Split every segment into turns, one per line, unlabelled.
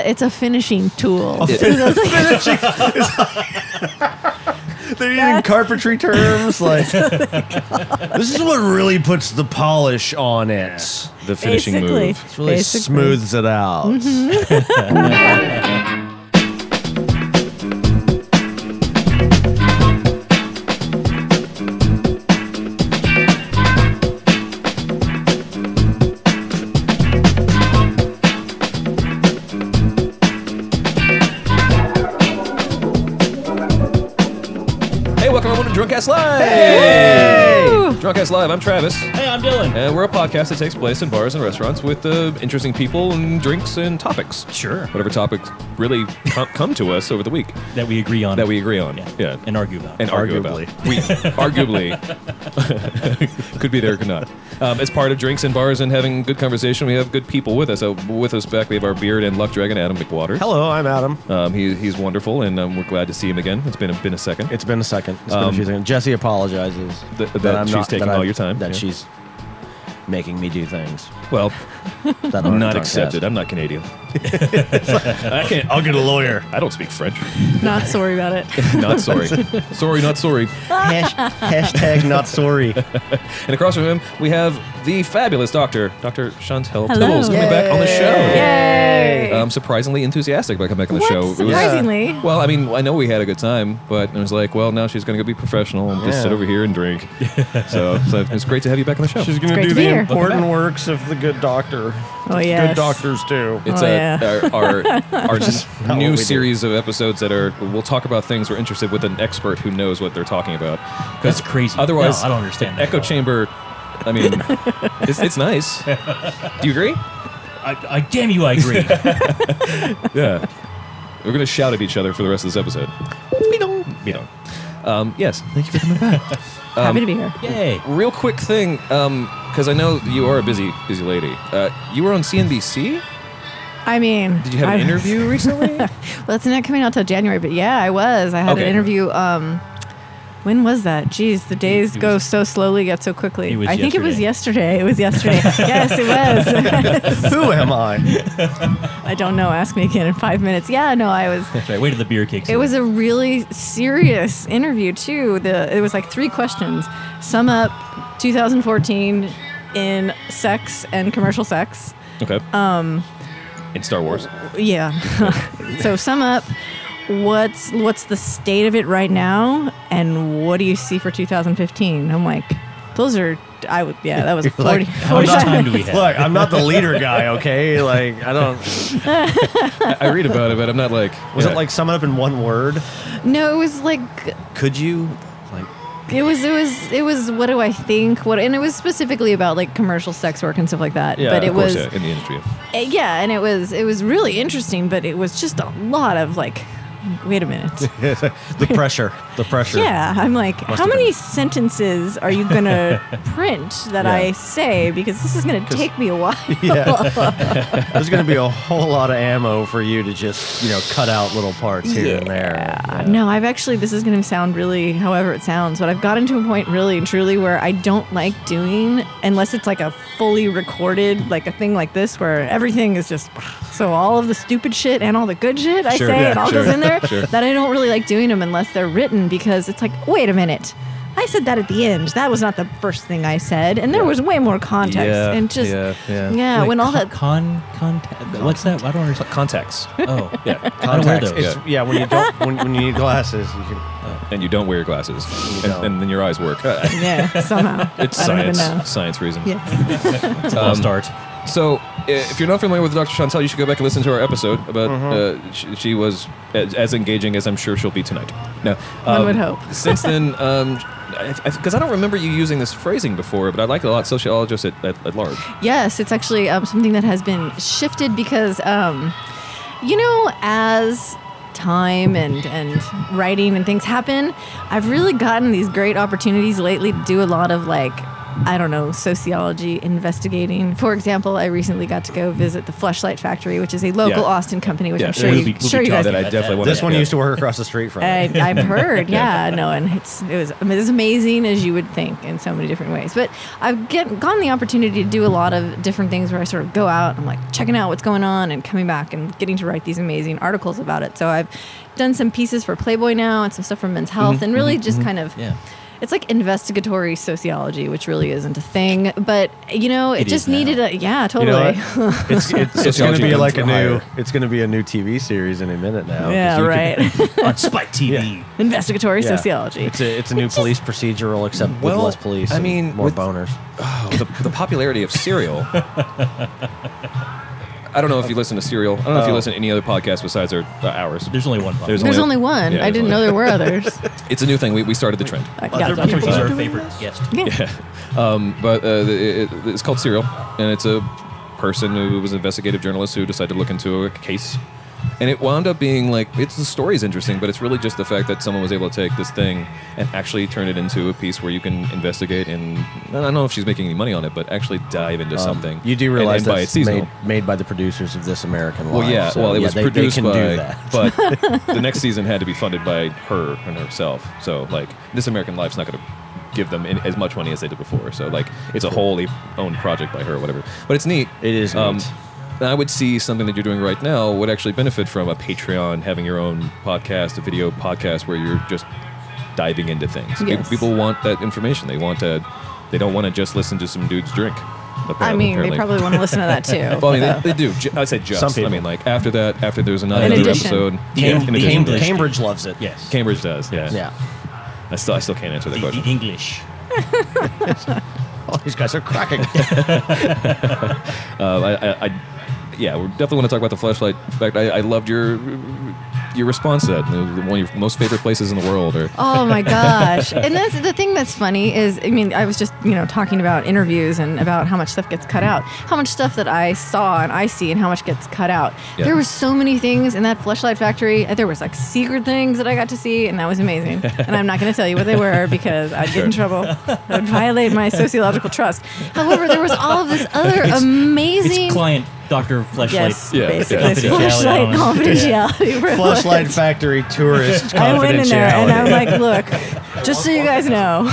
It's a finishing tool.
They're using carpentry terms like this is what really puts the polish on it.
The finishing move.
It really smooths it out.
DrunkCastLive!
Hey!
DrunkCastLive, I'm Travis.
Hey, I'm Dylan.
And we're a podcast that takes place in bars and restaurants with interesting people and drinks and topics.
Sure.
Whatever topics really come to us over the week.
That we agree on.
Yeah.
And argue about.
And
arguably.
We arguably could be there or could not. As part of drinks and bars and having good conversation, we have good people with us. With us back, we have our beard and luck dragon, Adam McWaters.
Hello, I'm Adam.
He's wonderful, and we're glad to see him again. It's been a second.
It's been a second. It's been a few seconds. Jessie apologizes
that she's taking all your time.
That she's making me do things.
Well,
that
I'm not accepted. I'm not Canadian. I can't. I'll get a lawyer. I don't speak French.
Not sorry about it.
Not sorry. Sorry, not sorry.
Hashtag not sorry.
And across from him, we have the fabulous Dr. Chauntelle
Hello.
Tibbals coming back on the show.
Yay!
Surprisingly enthusatic about coming back on the show.
Surprisingly?
Well, I mean, I know we had a good time, but I was like, well, now she's going to go be professional and just sit over here and drink. so it's great to have you back on the show.
She's going to do the important works of the good doctor.
Oh, yeah.
Good doctors, too.
It's our new series of episodes that we'll talk about things we're interested with an expert who knows what they're talking about.
That's crazy.
Otherwise,
no, I don't understand that.
Echo chamber, I mean, it's nice. Do you agree?
I damn you, I agree.
Yeah. We're going to shout at each other for the rest of this episode. Bidong. Yes, thank you for coming back.
Happy to be here.
Yay.
Real quick thing, because I know you are a busy lady. You were on CNBC?
I mean...
Did you have an interview recently?
Well, it's not coming out till January, but yeah, I was. I had an interview... when was that? Jeez, the days go so slowly, yet so quickly. I think it was yesterday. It was yesterday. Yes, it was.
Who am I?
I don't know. Ask me again in 5 minutes. Yeah, no, I was...
That's right. Wait till the beer kicks in.
It was a really serious interview, too. It was like 3 questions. Sum up 2014 in sex and commercial sex.
Okay. In Star Wars.
Yeah. So sum up... What's the state of it right now, and what do you see for 2015? I'm like, those are, that was 40.
How much time do we have?
Look, I'm not the leader guy, okay? Like, I don't...
I read about it, but I'm not like...
Was it like sum it up in one word?
No, it was like...
Could you, like...
It was what do I think? And it was specifically about like commercial sex work and stuff like that.
Yeah,
but it was
in the industry.
Yeah, and it was really interesting, but it was just a lot of like... Wait a minute.
The pressure.
Yeah, I'm like, how many sentences are you going to print that I say? Because this is going to take me a while.
Yeah. There's going to be a whole lot of ammo for you to just, cut out little parts here and there.
Yeah. No, this is going to sound really however it sounds, but I've gotten to a point really and truly where I don't like doing, unless it's like a fully recorded, like a thing like this, where everything is just, so all of the stupid shit and all the good shit I say, it all goes in there. That I don't really like doing them unless they're written, because it's like, wait a minute, I said that at the end. That was not the first thing I said, and there was way more context. And just
Wait,
when all that
what's that? I don't understand.
Context.
Oh,
yeah,
context. When you don't when you need glasses, you can.
And you don't wear your glasses, and then your eyes work.
Somehow
it's science reason.
Yes.
It's a false start.
So, if you're not familiar with Dr. Chauntelle, you should go back and listen to our episode about she was as engaging as I'm sure she'll be tonight. Now,
one would hope.
Since then, because I don't remember you using this phrasing before, but I like it a lot. Sociologists at large.
Yes, it's actually something that has been shifted because, as time and writing and things happen, I've really gotten these great opportunities lately to do a lot of like I don't know, sociology investigating. For example, I recently got to go visit the Fleshlight factory, which is a local Austin company, which I'm sure you guys
that I definitely want.
This one used to work across the street from me.
I've heard, no, and it was as amazing as you would think in so many different ways. But I've gotten the opportunity to do a lot of different things where I sort of go out, I'm like checking out what's going on and coming back and getting to write these amazing articles about it. So I've done some pieces for Playboy now and some stuff for Men's Health, and really just kind of... Yeah. It's like investigatory sociology, which really isn't a thing, but it just needed a totally.
It's going to be like it's going to be a new TV series in a minute now.
Yeah, right.
On Spike TV.
Yeah. Investigatory sociology.
It's a new police procedural, except with less police. I mean, more boners.
The popularity of Serial. I don't know if you listen to Serial. I don't know if you listen to any other podcast besides ours.
There's only one.
There's only one.
Yeah,
I didn't know there were others.
It's a new thing. We started the trend.
He's our favorite guest.
Yeah.
But it's called Serial, and it's a person who was an investigative journalist who decided to look into a case. And it wound up being like, the story's interesting, but it's really just the fact that someone was able to take this thing and actually turn it into a piece where you can investigate, and I don't know if she's making any money on it, but actually dive into something.
You do realize
and
that's made by the producers of This American Life.
Well, yeah.
So,
it was produced
they can
by,
do that.
but the next season had to be funded by her and herself. So, like, This American Life's not going to give them as much money as they did before. So, like, it's a wholly owned project by her or whatever. But it's neat.
It is neat.
I would see something that you're doing right now would actually benefit from a Patreon, having your own podcast, a video podcast where you're just diving into things.
Yes.
People want that information. They don't want to just listen to some dudes drink.
I mean, they probably want to listen to that too.
Well, I mean, they do. I say just.
Some people.
I mean, like after there's another episode.
Cambridge loves it.
Yes.
Cambridge does. Yeah.
Yeah.
I still can't answer that question.
English.
All these guys are cracking.
Yeah, we definitely want to talk about the Fleshlight. In fact, I loved your response to that. One of your most favorite places in the world.
Oh my gosh! And that's the thing that's funny is, I mean, I was just talking about interviews and about how much stuff gets cut out, how much stuff that I saw and I see, and how much gets cut out. Yeah. There were so many things in that Fleshlight factory. There was like secret things that I got to see, and that was amazing. And I'm not going to tell you what they were because I'd get in trouble. That would violate my sociological trust. However, there was all of this other amazing.
It's client. Dr. Fleshlight.
Yes, basically. It's Fleshlight confidentiality.
Fleshlight factory tourist confidentiality.
I went in there and I'm like, look, just so you guys know,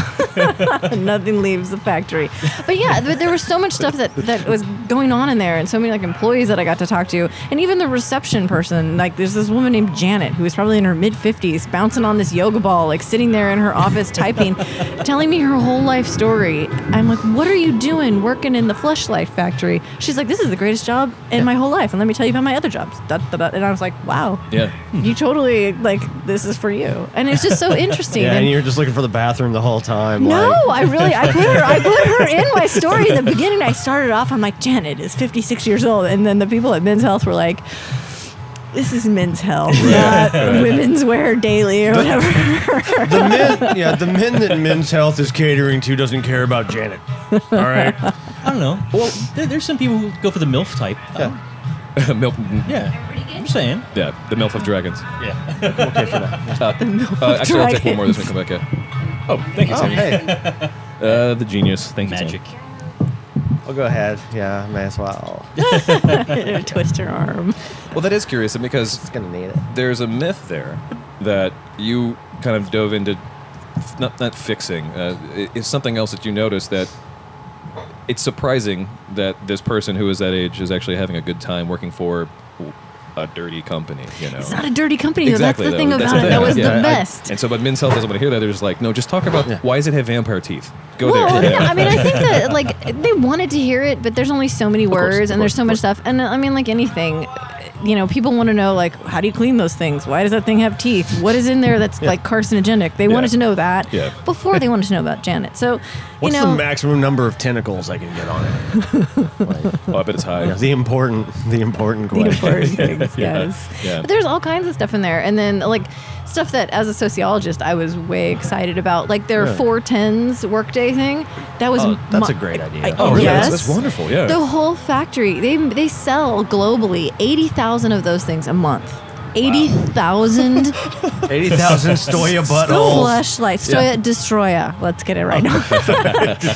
nothing leaves the factory. But yeah, there was so much stuff that was going on in there, and so many like employees that I got to talk to, and even the reception person. Like, there's this woman named Janet who was probably in her mid-50s, bouncing on this yoga ball, like sitting there in her office typing, telling me her whole life story. I'm like, what are you doing working in the Fleshlight factory? She's like, this is the greatest job in my whole life, and let me tell you about my other jobs. And I was like, wow, you totally, like, this is for you. And it's just so interesting.
Yeah, and you're just looking for the bathroom the whole time.
No, I put her in my story. In the beginning, I started off, I'm like, Janet is 56 years old, and then the people at Men's Health were like, this is Men's Health, not Women's Wear Daily or whatever.
The men that Men's Health is catering to doesn't care about Janet. All right.
I don't know. Well, there's some people who go for the MILF type.
MILF.
Yeah. I'm saying.
Yeah, the MILF of Dragons.
Yeah.
Okay for that.
Actually, I'll take one more. This one come back in. Oh, thank you, Sammy.
Hey.
The genius. Thank you,
Magic.
Sammy.
I'll go ahead. Yeah, may as well.
Twist your arm.
Well, that is curious because
It's gonna need it.
there's a myth there that you kind of dove into, not fixing. It's something else that you noticed that it's surprising that this person who is that age is actually having a good time working for a dirty company,
It's not a dirty company,
exactly,
though. That's the thing
That's
about
the
it.
thing.
That was the best.
And so, but Men's Health doesn't want to hear that. They're just like, no, just talk about why does it have vampire teeth? Go
Well,
there.
no, I mean, I think that, like, they wanted to hear it, but there's only so many words, and there's so much stuff. And, I mean, like anything, people want to know, like, how do you clean ththose things? Why does that thing have teeth? What is in there that's, like, carcinogenic? They wanted to know that before they wanted to know about Janet. So,
What's the maximum number of tentacles I can get on it?
Oh, I bet it's high.
The important question.
The important things, yes.
Yeah.
But there's all kinds of stuff in there. And then, like, stuff that, as a sociologist, I was way excited about. Like, their 410s workday thing. That was...
that's a great idea.
Oh, really?
Yes.
That's wonderful, yeah.
The whole factory, they sell globally 80,000 of those things a month. 80,000
Stoya buttholes.
Fleshlight. Stoya Destroya. Let's get it right now.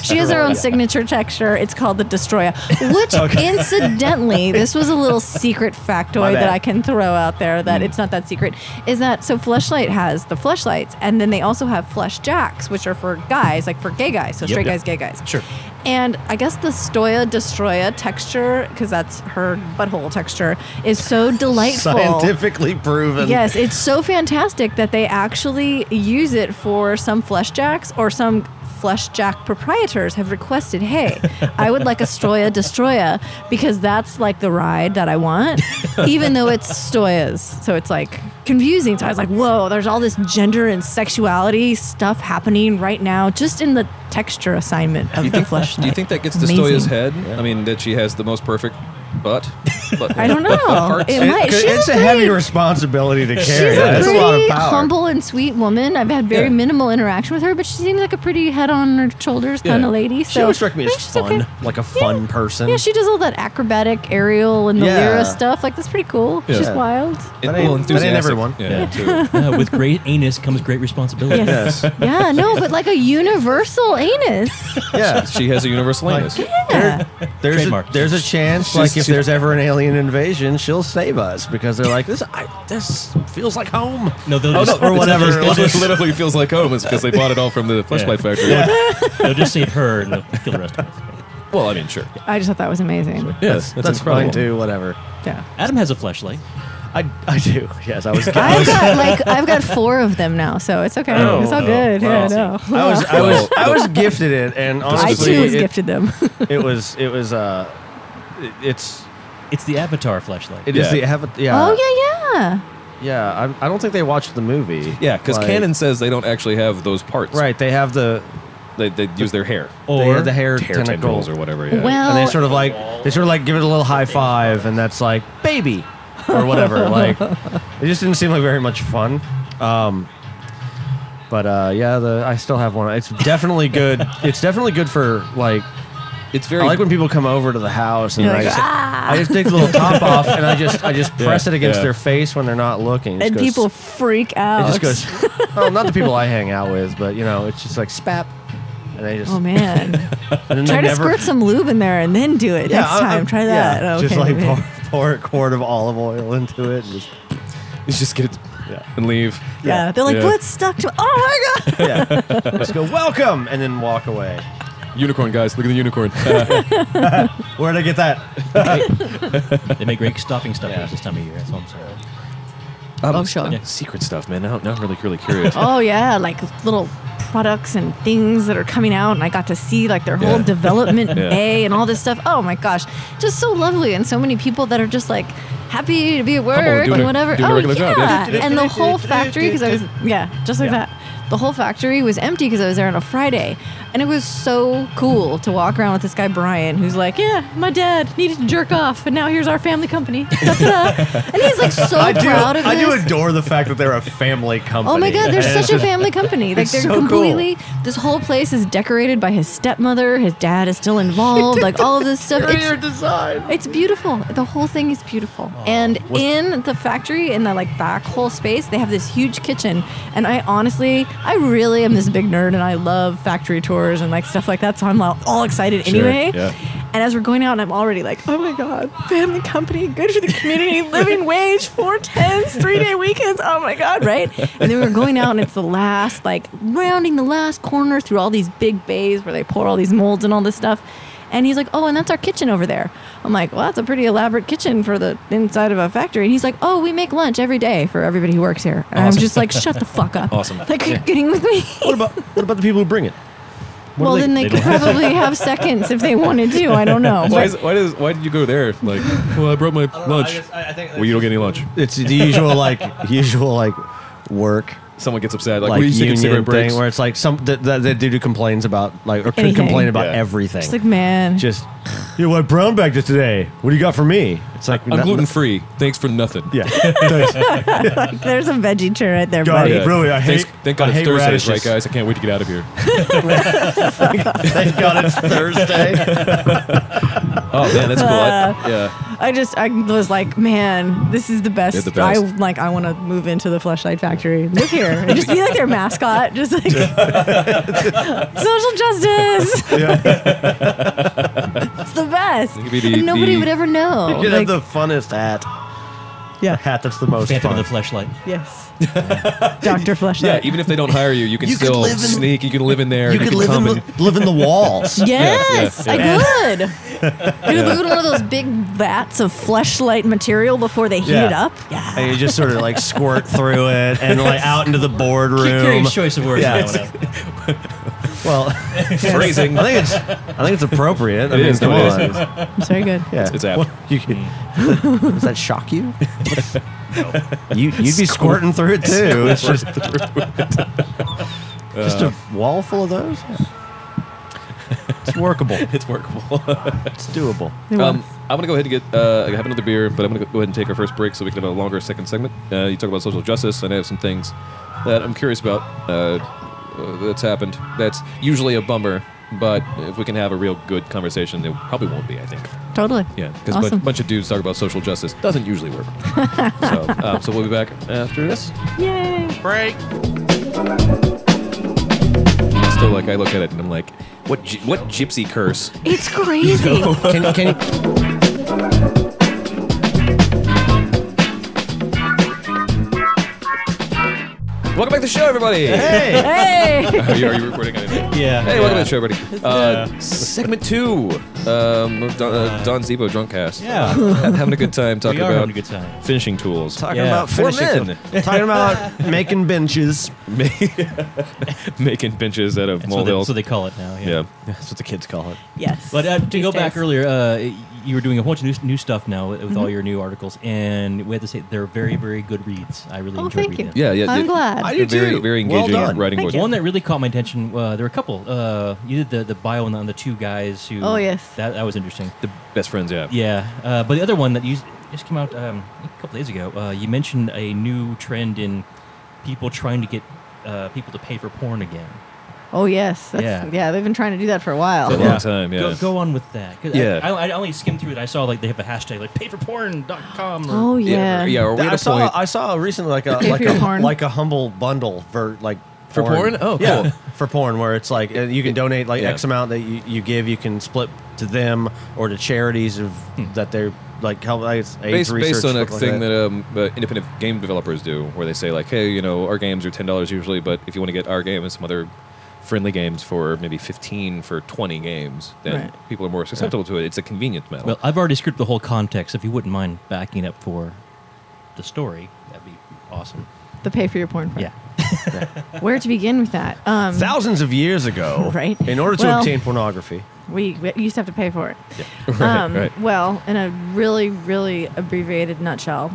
She has her own signature texture. It's called the Destroya. Which, incidentally, this was a little secret factoid that I can throw out there that it's not that secret, is that, so Fleshlight has the Fleshlights, and then they also have Flesh Jacks, which are for guys, like for gay guys, so straight guys, gay guys.
Sure.
And I guess the Stoya Destroya texture, because that's her butthole texture, is so delightful.
Scientifically proven.
Yes, it's so fantastic that they actually use it for some Flesh Jacks, or some Flesh Jack proprietors have requested, hey, I would like a Stoya Destroya, because that's like the ride that I want, even though it's Stoyas. So it's like confusing. So I was like, whoa, there's all this gender and sexuality stuff happening right now just in the texture assignment of the Fleshlight.
Do you think that gets to
Amazing.
Stoya's head? I mean, that she has the most perfect butt?
I don't know. It might.
It's a heavy responsibility to carry.
She's a
That's a
pretty
lot of power.
humble and sweet woman. I've had very minimal interaction with her, but she seems like a pretty head on her shoulders kind of lady. So
She always struck me as
she's
fun,
okay.
like a fun person.
Yeah, she does all that acrobatic aerial and the
Yeah.
lyra stuff. Like, that's pretty cool.
Yeah.
She's wild.
That ain't everyone.
Yeah, too.
With great anus comes great responsibility.
Yes.
Yes.
Yeah, no, but like a universal anus.
Yeah.
She has a universal anus.
Yeah.
Trademark.
There's a chance, like if there's ever an alien invasion, she'll save us because they're like, this feels like home.
No, they'll
Oh,
just,
no, or whatever.
It literally feels like home. It's because they bought it all from the Fleshlight factory.
they'll just save her and they'll kill the rest of us.
Well, I mean, sure.
I just thought that was amazing.
Yes,
That's
incredible.
fine too. Whatever.
Yeah.
Adam has a fleshlight.
I do. Yes, I was.
I've got 4 of them now, so it's okay.
Oh,
it's all good.
well,
Yeah, no.
I was gifted it, and
I
honestly,
too was gifted them.
It's the Avatar fleshlight.
It is
Yeah.
Oh yeah.
yeah. I don't think they watched the movie.
Yeah, because
Like-
canon says they don't actually have those parts.
Right, they have the
They use their hair.
they have the hair
Hair tendrils
tentacles,
or whatever. Yeah.
Well,
and they sort of like give it a little high five, and that's like baby or whatever. Like it just didn't seem like very much fun. But I still have one. It's definitely good. It's definitely good for like.
it's very
I like when people come over to the house and
You're
I
like,
just, I just take the little top off and I just press it against
yeah.
their face when they're not looking. It
and
just
people
goes,
freak out.
it just goes. Oh, not the people I hang out with, but it's just like spap, and they just.
Oh man!
And then
Try
they
to squirt some lube in there and then do it next time. Try that.
Yeah,
Okay,
just like
maybe.
pour a quart of olive oil into it. And just,
you just get it and leave.
Yeah, they're like,
Yeah.
what's stuck to? Oh my god!
yeah, just go welcome and then walk away.
Unicorn, guys. Look at the unicorn.
Where'd I get that?
They make great stocking stuffers this time of year. That's what I'm saying.
Oh, sure.
Secret stuff, man. Now I'm really curious.
Oh yeah, like little products and things that are coming out, and I got to see like their whole development bay and all this stuff. Oh my gosh, just so lovely, and so many people that are just like happy to be at work
doing
and
a-
whatever.
doing a
Oh
regular job,
yeah,
yeah.
and the whole factory because I was just like that. The whole factory was empty because I was there on a Friday. And it was so cool to walk around with this guy, Brian, who's like, yeah, my dad needed to jerk off, and now here's our family company. And he's like so proud of
I do
this.
adore the fact that they're a family company.
Oh my God, they're
And
such a family company. Like
It's
they're
so
completely. This whole place is decorated by his stepmother. His dad is still involved. Like all of this stuff.
Interior design.
It's beautiful. The whole thing is beautiful. And in the factory, in the like back whole space, they have this huge kitchen. And I really am this big nerd, and I love factory tours and like stuff like that. So I'm all excited anyway.
Yeah.
And as we're going out, I'm already like, oh my God, family company, good for the community, living wage, 410s, 3-day weekends. Oh my God, right? And then we're going out, and it's the last, like rounding the last corner through all these big bays where they pour all these molds and all this stuff. And he's like, oh, and that's our kitchen over there. I'm like, well, that's a pretty elaborate kitchen for the inside of a factory. And he's like, oh, we make lunch every day for everybody who works here. And I'm just like, shut the fuck up.
Awesome.
Like, are you kidding with me?
What about the people who bring it?
Well, then they could probably have seconds if they wanted to. I don't know.
Why
But-
why did you go there? Like, well, I brought my lunch.
I think
Well, you don't get any lunch.
it's the usual work
Someone gets upset. Like,
like
what are you taking
union
cigarette
thing
breaks?
where it's like the dude who complains about like or could
Anything.
complain about
Yeah.
everything.
It's like, man.
Just what brown bag did today? What do you got for me? It's like
I'm gluten free. Thanks for nothing.
Yeah,
Like, there's a veggie chair right there,
God,
buddy.
yeah. Really, I hate-
Thank God
I
it's
hate
Thursdays,
radishes.
right, guys? I can't wait to get out of here.
Thank God it's Thursday.
Oh man, that's cool. Yeah.
I was like, man, this is the best.
They're the best.
I want to move into the Fleshlight factory. Live here and just be like their mascot, just like social justice. It's the best.
It could be
And nobody would ever know.
You could have the funnest hat.
Yeah.
A hat that's the most
Phantom
fun.
of the Fleshlight.
Yes. Dr. Fleshlight.
Yeah, even if they don't hire you, you can
You could
still
live in-
sneak. You can live in there.
You could live in the walls.
Yes,
Yeah,
I could. You could put one of those big vats of Fleshlight material before they heat it up. Yeah.
And you just sort of like squirt through it and like out into the boardroom.
Curious choice of words.
Yeah.
Yeah.
Well,
Phrasing.
I think it's appropriate. I mean,
is,
come
no, it
on.
is.
It's very good.
Yeah.
It's apt.
What, you could, does that shock you? You'd be squirting through it too. It's just a wall full of those. Yeah. It's workable.
It's workable.
It's doable.
It was.
I'm going to go ahead and get I have another beer, but I'm going to go ahead and take our first break so we can have a longer second segment. You talk about social justice, and I have some things that I'm curious about that's happened. That's usually a bummer, but if we can have a real good conversation, it probably won't be, I think.
Totally.
Yeah, because
Awesome.
a bunch of dudes talk about social justice doesn't usually work. So we'll be back after this.
Yay.
Break.
Still, like, I look at it and I'm like, what gypsy curse?
It's crazy.
Can you?
Welcome back to the show, everybody.
Hey.
Hey.
Are you recording? I didn't know.
Yeah.
Hey, welcome to the show, everybody. Segment 2. Don Zebo, DrunkCast.
Yeah.
Having a good time talking
We are
about
having a good time.
finishing tools.
Talking
Yeah.
about
For
finishing.
men.
Talking about making benches.
Making benches out of
That's what,
molehills.
they call it now.
Yeah.
That's what the kids call it.
Yes.
But to
These
go back
days.
earlier, you were doing a bunch of new stuff now with all your new articles, and we have to say they're very, very good reads. I really
Oh,
enjoyed
thank
reading
you.
them.
Yeah, yeah.
I'm glad.
I do
Very,
too.
very
Well
engaging
done.
writing
Thank
voice.
you.
One that really caught my attention, there were a couple. You did the bio on the two guys who...
Oh, yes.
That was interesting.
The best friends, yeah.
Yeah, but the other one that you just came out a couple days ago, you mentioned a new trend in people trying to get people to pay for porn again.
Oh, yes.
Yeah.
They've been trying to do that for a while.
For a long time, yeah.
Go on with that. 'Cause
Yeah.
I only skimmed through it. I saw like they have a hashtag like payforporn.com.
Oh, yeah.
Yeah, or we had a point.
I saw recently like
Pay for your porn.
a humble bundle for like
For porn? Oh, cool.
Yeah, for porn where it's like you can donate like
Yeah.
X amount that you give. You can split to them or to charities that they're like help. Like, it's AIDS
Based
research,
on a
stuff like
thing
that.
that independent game developers do, where they say like, hey, you know, our games are $10 usually, but if you want to get our game and some other friendly games for maybe 15 for 20 games, then
Right.
people are more susceptible to it. It's a convenience matter.
Well, I've already scripted the whole context. If you wouldn't mind backing up for the story, that'd be awesome.
The pay for your porn part.
Yeah.
Where to begin with that?
Thousands of years ago,
Right.
in order to
Well-
obtain pornography.
We used to have to pay for it.
Right.
Well, in a really, really abbreviated nutshell,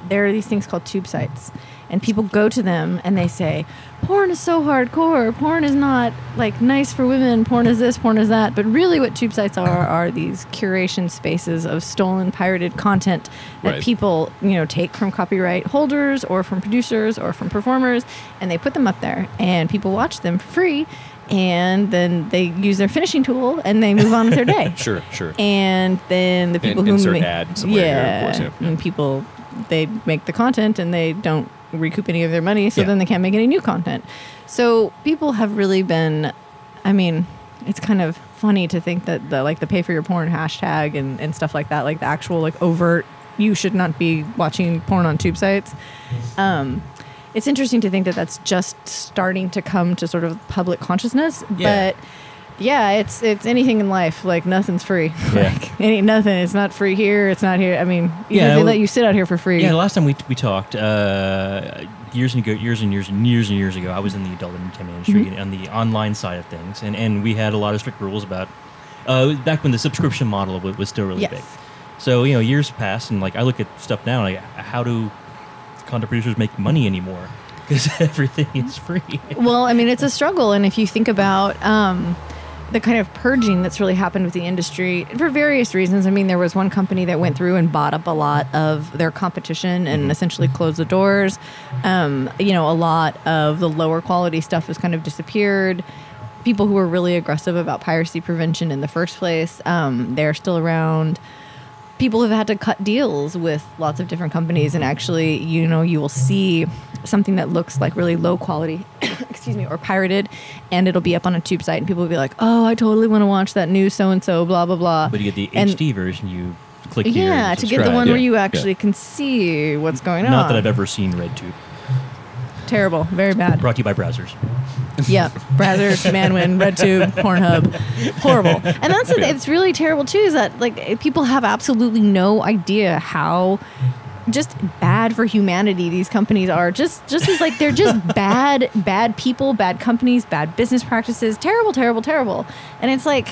there are these things called tube sites. And people go to them and they say, porn is so hardcore. Porn is not like nice for women. Porn is this, porn is that. But really what tube sites are these curation spaces of stolen, pirated content that
Right.
people, take from copyright holders or from producers or from performers. And they put them up there and people watch them for free. And then they use their finishing tool and they move on with their day.
Sure.
And then the people who
insert
make
ad somewhere here, of course, yeah.
and people they make the content and they don't recoup any of their money, so
Yeah.
then they can't make any new content. So people have really been, I mean, it's kind of funny to think that the pay for your porn hashtag and stuff like that, like the actual like overt, you should not be watching porn on tube sites. It's interesting to think that that's just starting to come to sort of public consciousness,
Yeah.
but yeah, it's anything in life. Like nothing's free.
Yeah.
Like it ain't nothing. It's not free here. It's not here. I mean, even
Yeah,
if they
well-
let you sit out here for free.
Yeah, the last time we talked, years and years ago, I was in the adult entertainment industry
Mm-hmm.
on the online side of things, and we had a lot of strict rules about back when the subscription model was still really
Yes.
big. So years passed, and like I look at stuff now, like how do content producers make money anymore? Because everything is free.
Well, I mean, it's a struggle, and if you think about the kind of purging that's really happened with the industry for various reasons. I mean, there was one company that went through and bought up a lot of their competition and essentially closed the doors. A lot of the lower quality stuff has kind of disappeared. People who were really aggressive about piracy prevention in the first place, they're still around. people have had to cut deals with lots of different companies, and actually, you know, you will see something that looks like really low quality, excuse me, or pirated, and it'll be up on a tube site, and people will be like, "Oh, I totally want to watch that new so and so, blah blah blah."
But you get the HD version, you click here.
Yeah,
and
to get the one
Yeah.
where you actually can see what's going on.
Not that I've ever seen RedTube.
Terrible, very bad.
Brought to you by browsers.
Yeah, Brazzers, Manwin, RedTube, Pornhub, horrible. And that's it's really terrible too. Is that like people have absolutely no idea how just bad for humanity these companies are. Just as like they're just bad people, bad companies, bad business practices. Terrible, terrible, terrible. And it's like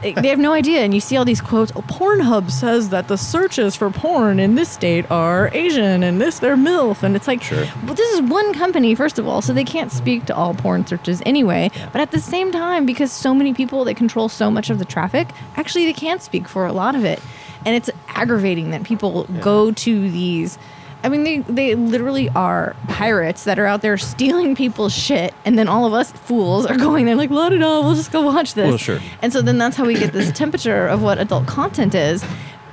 they have no idea. And you see all these quotes. Oh, Pornhub says that the searches for porn in this state are Asian and they're MILF. And it's like,
Sure.
well, this is one company, first of all, so they can't speak to all porn searches anyway.
Yeah.
But at the same time, because so many people, they control so much of the traffic, actually they can't speak for a lot of it. And it's aggravating that people go to these. I mean, they literally are pirates that are out there stealing people's shit, and then all of us fools are going there like, la da da, we'll just go watch this.
Well, sure.
And so then that's how we get this temperature of what adult content is,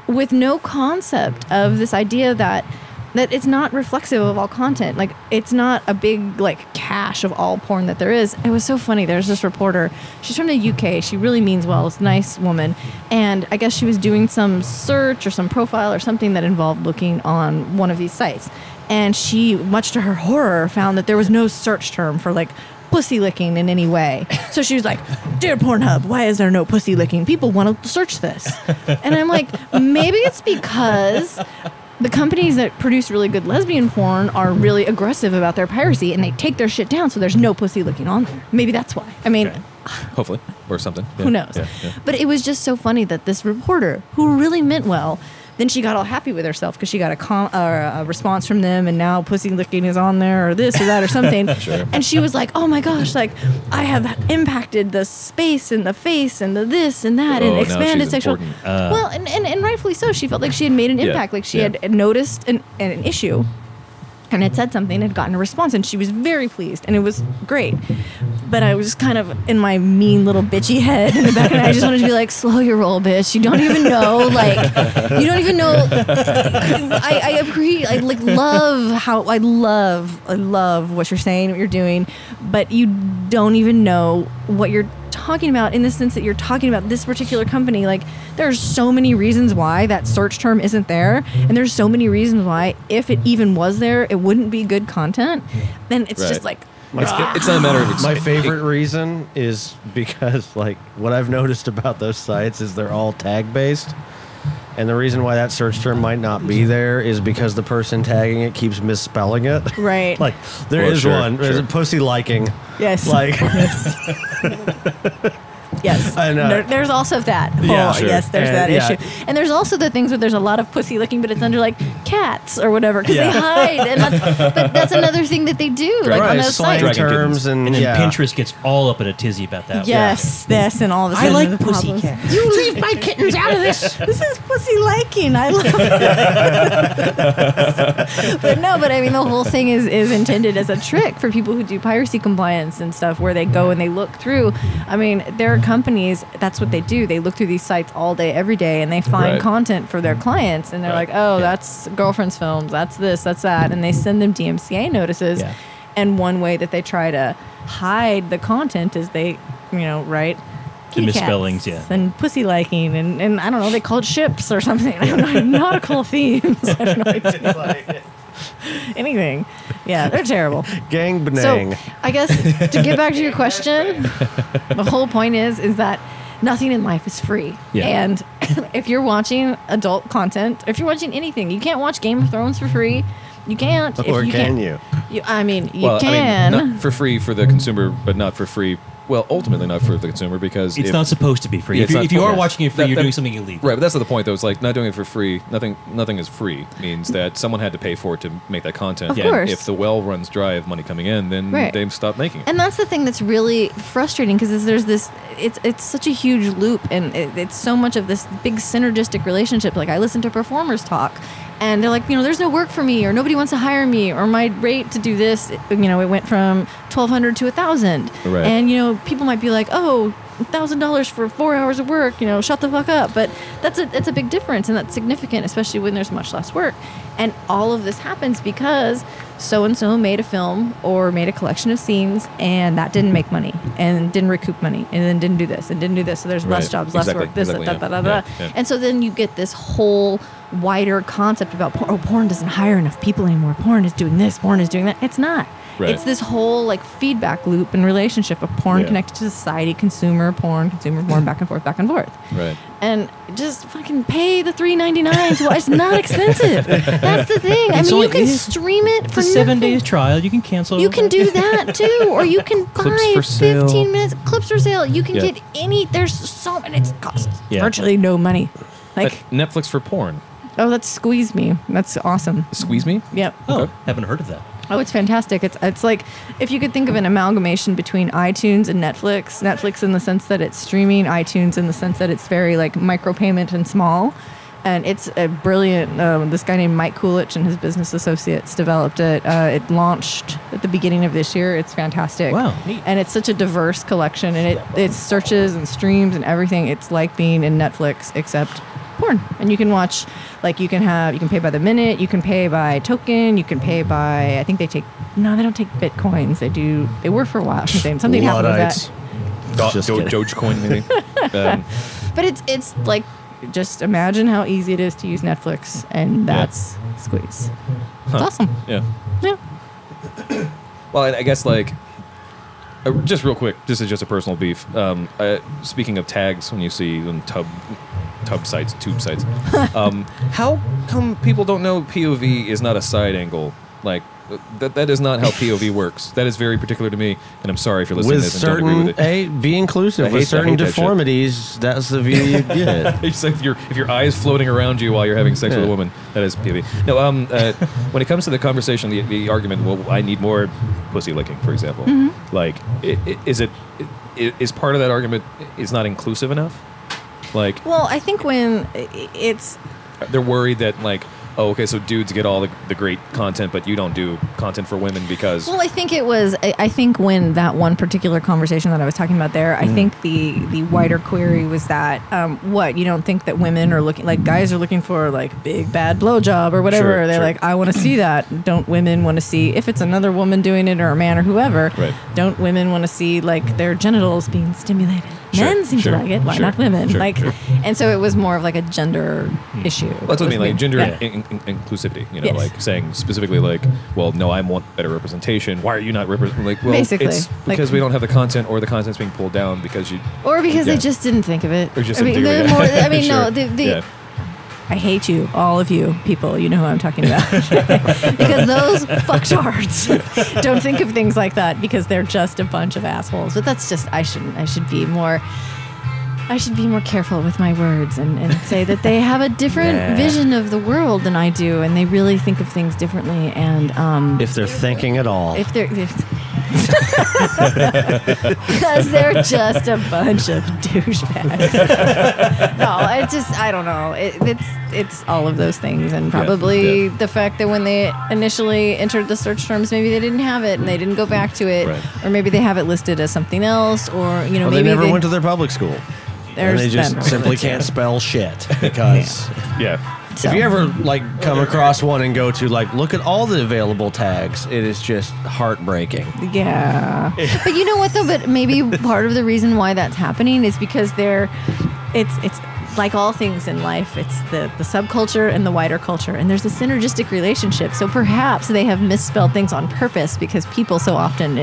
with no concept of this idea that it's not reflexive of all content. Like, it's not a big, like, cache of all porn that there is. It was so funny. There's this reporter. She's from the UK. She really means well. It's a nice woman. And I guess she was doing some search or some profile or something that involved looking on one of these sites. And she, much to her horror, found that there was no search term for, like, pussy licking in any way. So she was like, "Dear Pornhub, why is there no pussy licking? People want to search this." And I'm like, maybe it's because the companies that produce really good lesbian porn are really aggressive about their piracy, and they take their shit down so there's no pussy looking on there. Maybe that's why. I mean,
Hopefully, or something.
who knows?
Yeah.
But it was just so funny that this reporter, who really meant well, then she got all happy with herself because she got a response from them, and now pussy licking is on there, or this or that or something.
Sure.
And she was like, "Oh my gosh, like I have impacted the space and the face and the this and that,
Oh,
and
now
expanded
she's
sexual."
important.
Well, and rightfully so. She felt like she had made an
Yeah.
impact, like she
Yeah.
had noticed an issue, and had said something, had gotten a response, and she was very pleased, and it was great. But I was kind of in my mean little bitchy head in the back, and I just wanted to be like, "Slow your roll, bitch. You don't even know, like, you don't even know." I agree. I like I love what you're saying, what you're doing, but you don't even know what you're talking about, in the sense that you're talking about this particular company. Like, there's so many reasons why that search term isn't there, and there's so many reasons why, if it even was there, it wouldn't be good content. Then it's just
Right.
like,
It's not a matter of
My favorite reason is because, like, what I've noticed about those sites is they're all tag based. And the reason why that search term might not be there is because the person tagging it keeps misspelling it.
right.
Like, there
Well,
is
sure,
one. There's
sure.
a pussy liking.
Yes.
Like,
Yes.
I know.
There's also that.
Yeah,
Oh,
sure.
yes, there's
And,
that
yeah.
issue. And there's also the things where there's a lot of pussy licking, but it's under like cats or whatever, because
Yeah.
they hide. And but that's another thing that they do, like on
right,
those
slang
sites.
Dragon
terms and,
And then
yeah.
Pinterest gets all up in a tizzy about that.
Yes, this and all of a
I
sudden
like
the problems.
pussycats.
You leave my kittens out of this. This is pussy liking. I love it. But I mean, the whole thing is intended as a trick for people who do piracy compliance and stuff, where they go and they look through. I mean, there are companies, that's what they do. They look through these sites all day, every day, and they find
Right.
content for their clients, and they're
Right.
like, "Oh, that's girlfriend's films. That's this. That's that," and they send them DMCA notices.
Yeah.
And one way that they try to hide the content is they, write
The
kitty
misspellings,
cats
yeah.
and pussy liking, and I don't know, they call it ships or something. I don't know, nautical themes. I have no idea. Anything. Yeah, they're terrible.
Gang
So
banang.
I guess to get back to your question, the whole point is that nothing in life is free.
Yeah.
And if you're watching adult content, if you're watching anything, you can't watch Game of Thrones for free. You can't. If
Or
you
can
can't,
you?
I mean, you
Well,
can.
I mean, not for free for the consumer, but not for free. Well, ultimately not for the consumer, because
It's not supposed to be free.
Yeah,
if
it's
you,
not-
if you are
yes.
watching it free,
That-
you're
that-
doing something illegal.
Right, but that's not the point, though. It's like not doing it for free. Nothing is free. Means that someone had to pay for it to make that content.
Of
And
course.
if the well runs dry of money coming in, then
Right.
they stop making it.
And that's the thing that's really frustrating, because there's this, it's such a huge loop, and it's so much of this big synergistic relationship. Like, I listen to performers talk, and they're like, there's no work for me, or nobody wants to hire me, or my rate to do this, it went from $1,200 to $1,000.
Right.
And people might be like, oh, $1,000 for 4 hours of work. Shut the fuck up. But it's a big difference, and that's significant, especially when there's much less work. And all of this happens because so-and-so made a film or made a collection of scenes, and that didn't make money, and didn't recoup money, and then didn't do this, and didn't do this. So there's less jobs, less work, this, that. And so then you get this whole wider concept about porn doesn't hire enough people anymore. Porn is doing this, porn is doing that. It's not. Right. It's this whole like feedback loop and relationship of porn connected to society, consumer porn, back and forth.
Right.
And just fucking pay the $3.99 to watch. It's not expensive. That's the thing. You can stream it for
7 days trial. You can cancel.
You can do that too, or you can buy 15 minutes clips for sale. You can get any. There's so many. It costs virtually no money. Like
Netflix for porn.
Oh, that's Squeeze Me. That's awesome.
Squeeze Me?
Yep.
Oh, haven't heard of that.
Oh, it's fantastic. It's like if you could think of an amalgamation between iTunes and Netflix. Netflix in the sense that it's streaming, iTunes in the sense that it's very like micropayment and small. And it's a brilliant, this guy named Mike Coolidge and his business associates developed it. It launched at the beginning of this year. It's fantastic.
Wow, neat.
And it's such a diverse collection, and it searches and streams and everything. It's like being in Netflix except porn. And you can watch, like you can pay by the minute, you can pay by token, you can pay by, I think they don't take Bitcoins. They were for a while. Something happened with that.
Dogecoin maybe.
But it's like, just imagine how easy it is to use Netflix, and that's Squeeze. It's awesome.
Yeah.
Yeah.
Well, I guess like, just real quick, this is just a personal beef. Speaking of tags, when you see them tube sites, how come people don't know POV is not a side angle? Like, that is not how POV works. That is very particular to me, and I'm sorry if you're listening to this and don't agree with it.
Be inclusive. With certain deformities, that's the view you get.
It's like if your eye is floating around you while you're having sex with a woman, that is POV. No, when it comes to the conversation, the argument, well, I need more pussy licking, for example. Mm-hmm. Like, is part of that argument is not inclusive enough? Like,
well, I think when it's,
they're worried that like, oh, okay, so dudes get all the great content, but you don't do content for women because...
Well, I think when that one particular conversation that I was talking about there, I think the wider query was that, you don't think that women are looking, like guys are looking for like big bad blowjob or whatever. They're like, I want to see that. Don't women want to see, if it's another woman doing it or a man or whoever, don't women want to see like their genitals being stimulated? Men seem to like it. Why not women? And so it was more of like a gender issue.
Well, that's what I mean, like gender inclusivity. Like saying specifically, like, well, no, I want better representation. Why are you not representing? Like, well,
basically,
it's because we don't have the content, or the content's being pulled down because you,
or because they just didn't think of it.
Or just no.
I hate you, all of you people. You know who I'm talking about. Because those fucktards don't think of things like that because they're just a bunch of assholes. But that's just, I should be more careful with my words and say that they have a different vision of the world than I do, and they really think of things differently. And
if they're thinking at all.
Because they're just a bunch of douchebags. No, I don't know. It's all of those things, and probably the fact that when they initially entered the search terms, maybe they didn't have it and they didn't go back to it, or maybe they have it listed as something else, or
maybe
they
never went to their public school. And they just simply can't spell shit because
So.
If you ever like come across one and go to like look at all the available tags, it is just heartbreaking.
Yeah. But you know what though? But maybe part of the reason why that's happening is because it's like all things in life, it's the subculture and the wider culture, and there's a synergistic relationship. So perhaps they have misspelled things on purpose because people so often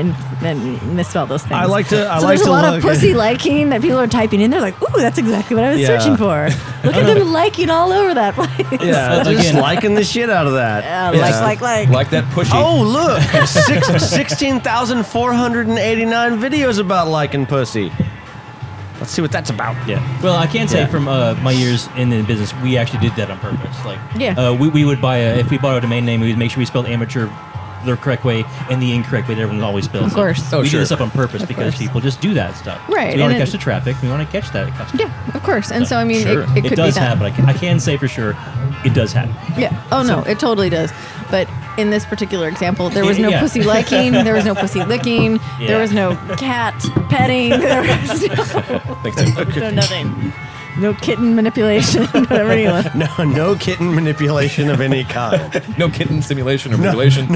misspell those things. There's a lot of pussy liking that people are typing in. They're like, ooh, that's exactly what I was searching for. Look at them liking all over that place.
Yeah, just liking the shit out of that.
Like that pushy.
Oh, look, 16,489 videos about liking pussy. Let's see what that's about.
Yeah. Well, I can say from my years in the business, we actually did that on purpose. Like, we would buy if we bought a domain name, we would make sure we spelled amateur the correct way and the incorrect way that everyone always spells.
Of course.
We do this stuff on purpose because people just do that stuff.
Right.
So we want to catch the traffic. We want to catch that customer.
Yeah, of course. And so I mean,
it does happen. I can say for sure, it does happen.
Yeah. Oh, no, it totally does. But in this particular example, there was no pussy liking, there was no pussy licking, there was no cat petting, there was no nothing. No kitten manipulation, whatever you want.
No kitten manipulation of any kind.
No kitten stimulation or manipulation.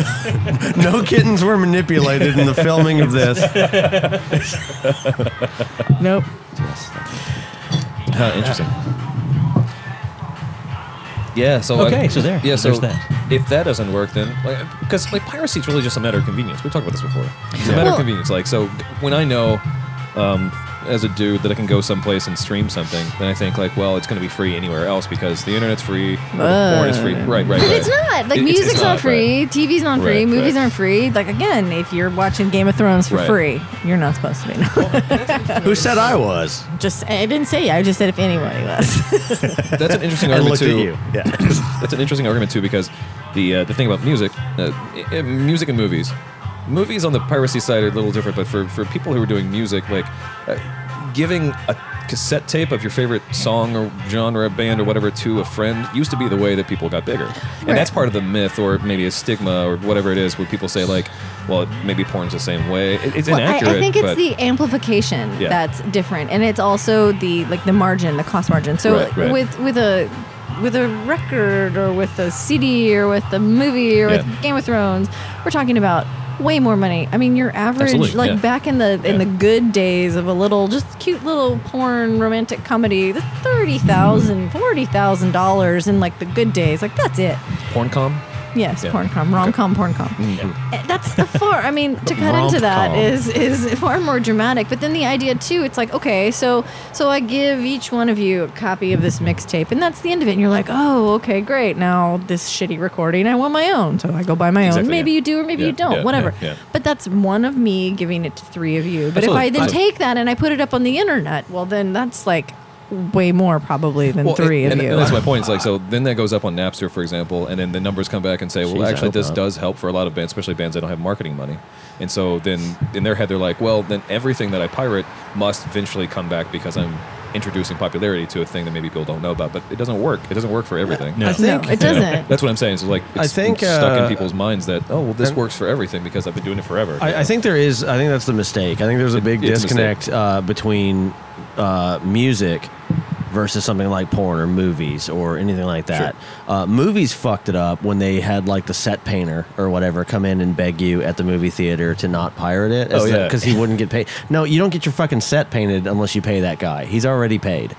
No kittens were manipulated in the filming of this.
Nope.
Interesting. Yeah. So
so there.
Yeah. So
there's that.
if that doesn't work, then because piracy is really just a matter of convenience. We talked about this before. It's a matter of convenience. Like so, when I know. As a dude that I can go someplace and stream something, then I think like, well, it's going to be free anywhere else because the internet's free, porn is free. Right.
But it's not. Like music's not free, TV's not free, movies aren't free. Like again, if you're watching Game of Thrones for free, you're not supposed to be.
Who said I was?
I didn't say you. I just said if anybody was.
That's an interesting argument too. Yeah. That's an interesting argument too because the thing about music, music and movies. Movies on the piracy side are a little different, but for people who are doing music, like giving a cassette tape of your favorite song or genre, band or whatever to a friend used to be the way that people got bigger. And that's part of the myth or maybe a stigma or whatever it is where people say like, well, maybe porn's the same way. It's inaccurate.
I think it's the amplification that's different. And it's also the margin, the cost margin. So with a record or with a CD or with a movie or with Game of Thrones, we're talking about way more money. I mean, your average, back in the good days of a little, just cute little porn romantic comedy, the $30,000, $40,000 in like the good days, like that's it.
Porncom?
Yes, porncom, rom-com, porncom. Mm-hmm. That's far. I mean, to cut into that is far more dramatic. But then the idea too, it's like, okay, so I give each one of you a copy of this mixtape, and that's the end of it. And you're like, oh, okay, great. Now this shitty recording, I want my own, so I go buy my own. Maybe you do, or maybe you don't. Whatever. But that's one of me giving it to three of you. But if I then take that and I put it up on the internet, well, then that's like way more probably than three of you.
And that's my point. It's like, so then that goes up on Napster, for example, and then the numbers come back and say, well, actually, this does help for a lot of bands, especially bands that don't have marketing money. And so then in their head, they're like, well, then everything that I pirate must eventually come back because I'm introducing popularity to a thing that maybe people don't know about. But it doesn't work. It doesn't work for everything.
No, it doesn't.
That's what I'm saying. So like, it's stuck in people's minds that, oh, well, this works for everything because I've been doing it forever.
I think that's the mistake. I think there's a big disconnect between music versus something like porn or movies or anything like that. Sure. Movies fucked it up when they had like the set painter or whatever come in and beg you at the movie theater to not pirate it because he wouldn't get paid. No, you don't get your fucking set painted unless you pay that guy. He's already paid.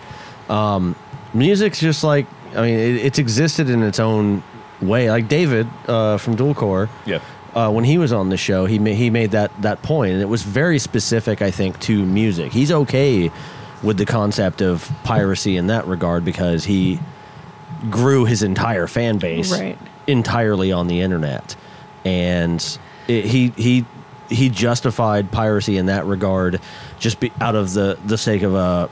Music's just like, I mean, it's existed in its own way. Like David from Dualcore.
Yeah.
When he was on the show, he made that point, and it was very specific, I think, to music. He's okay with the concept of piracy in that regard because he grew his entire fan base entirely on the internet, and he justified piracy in that regard just out of the sake of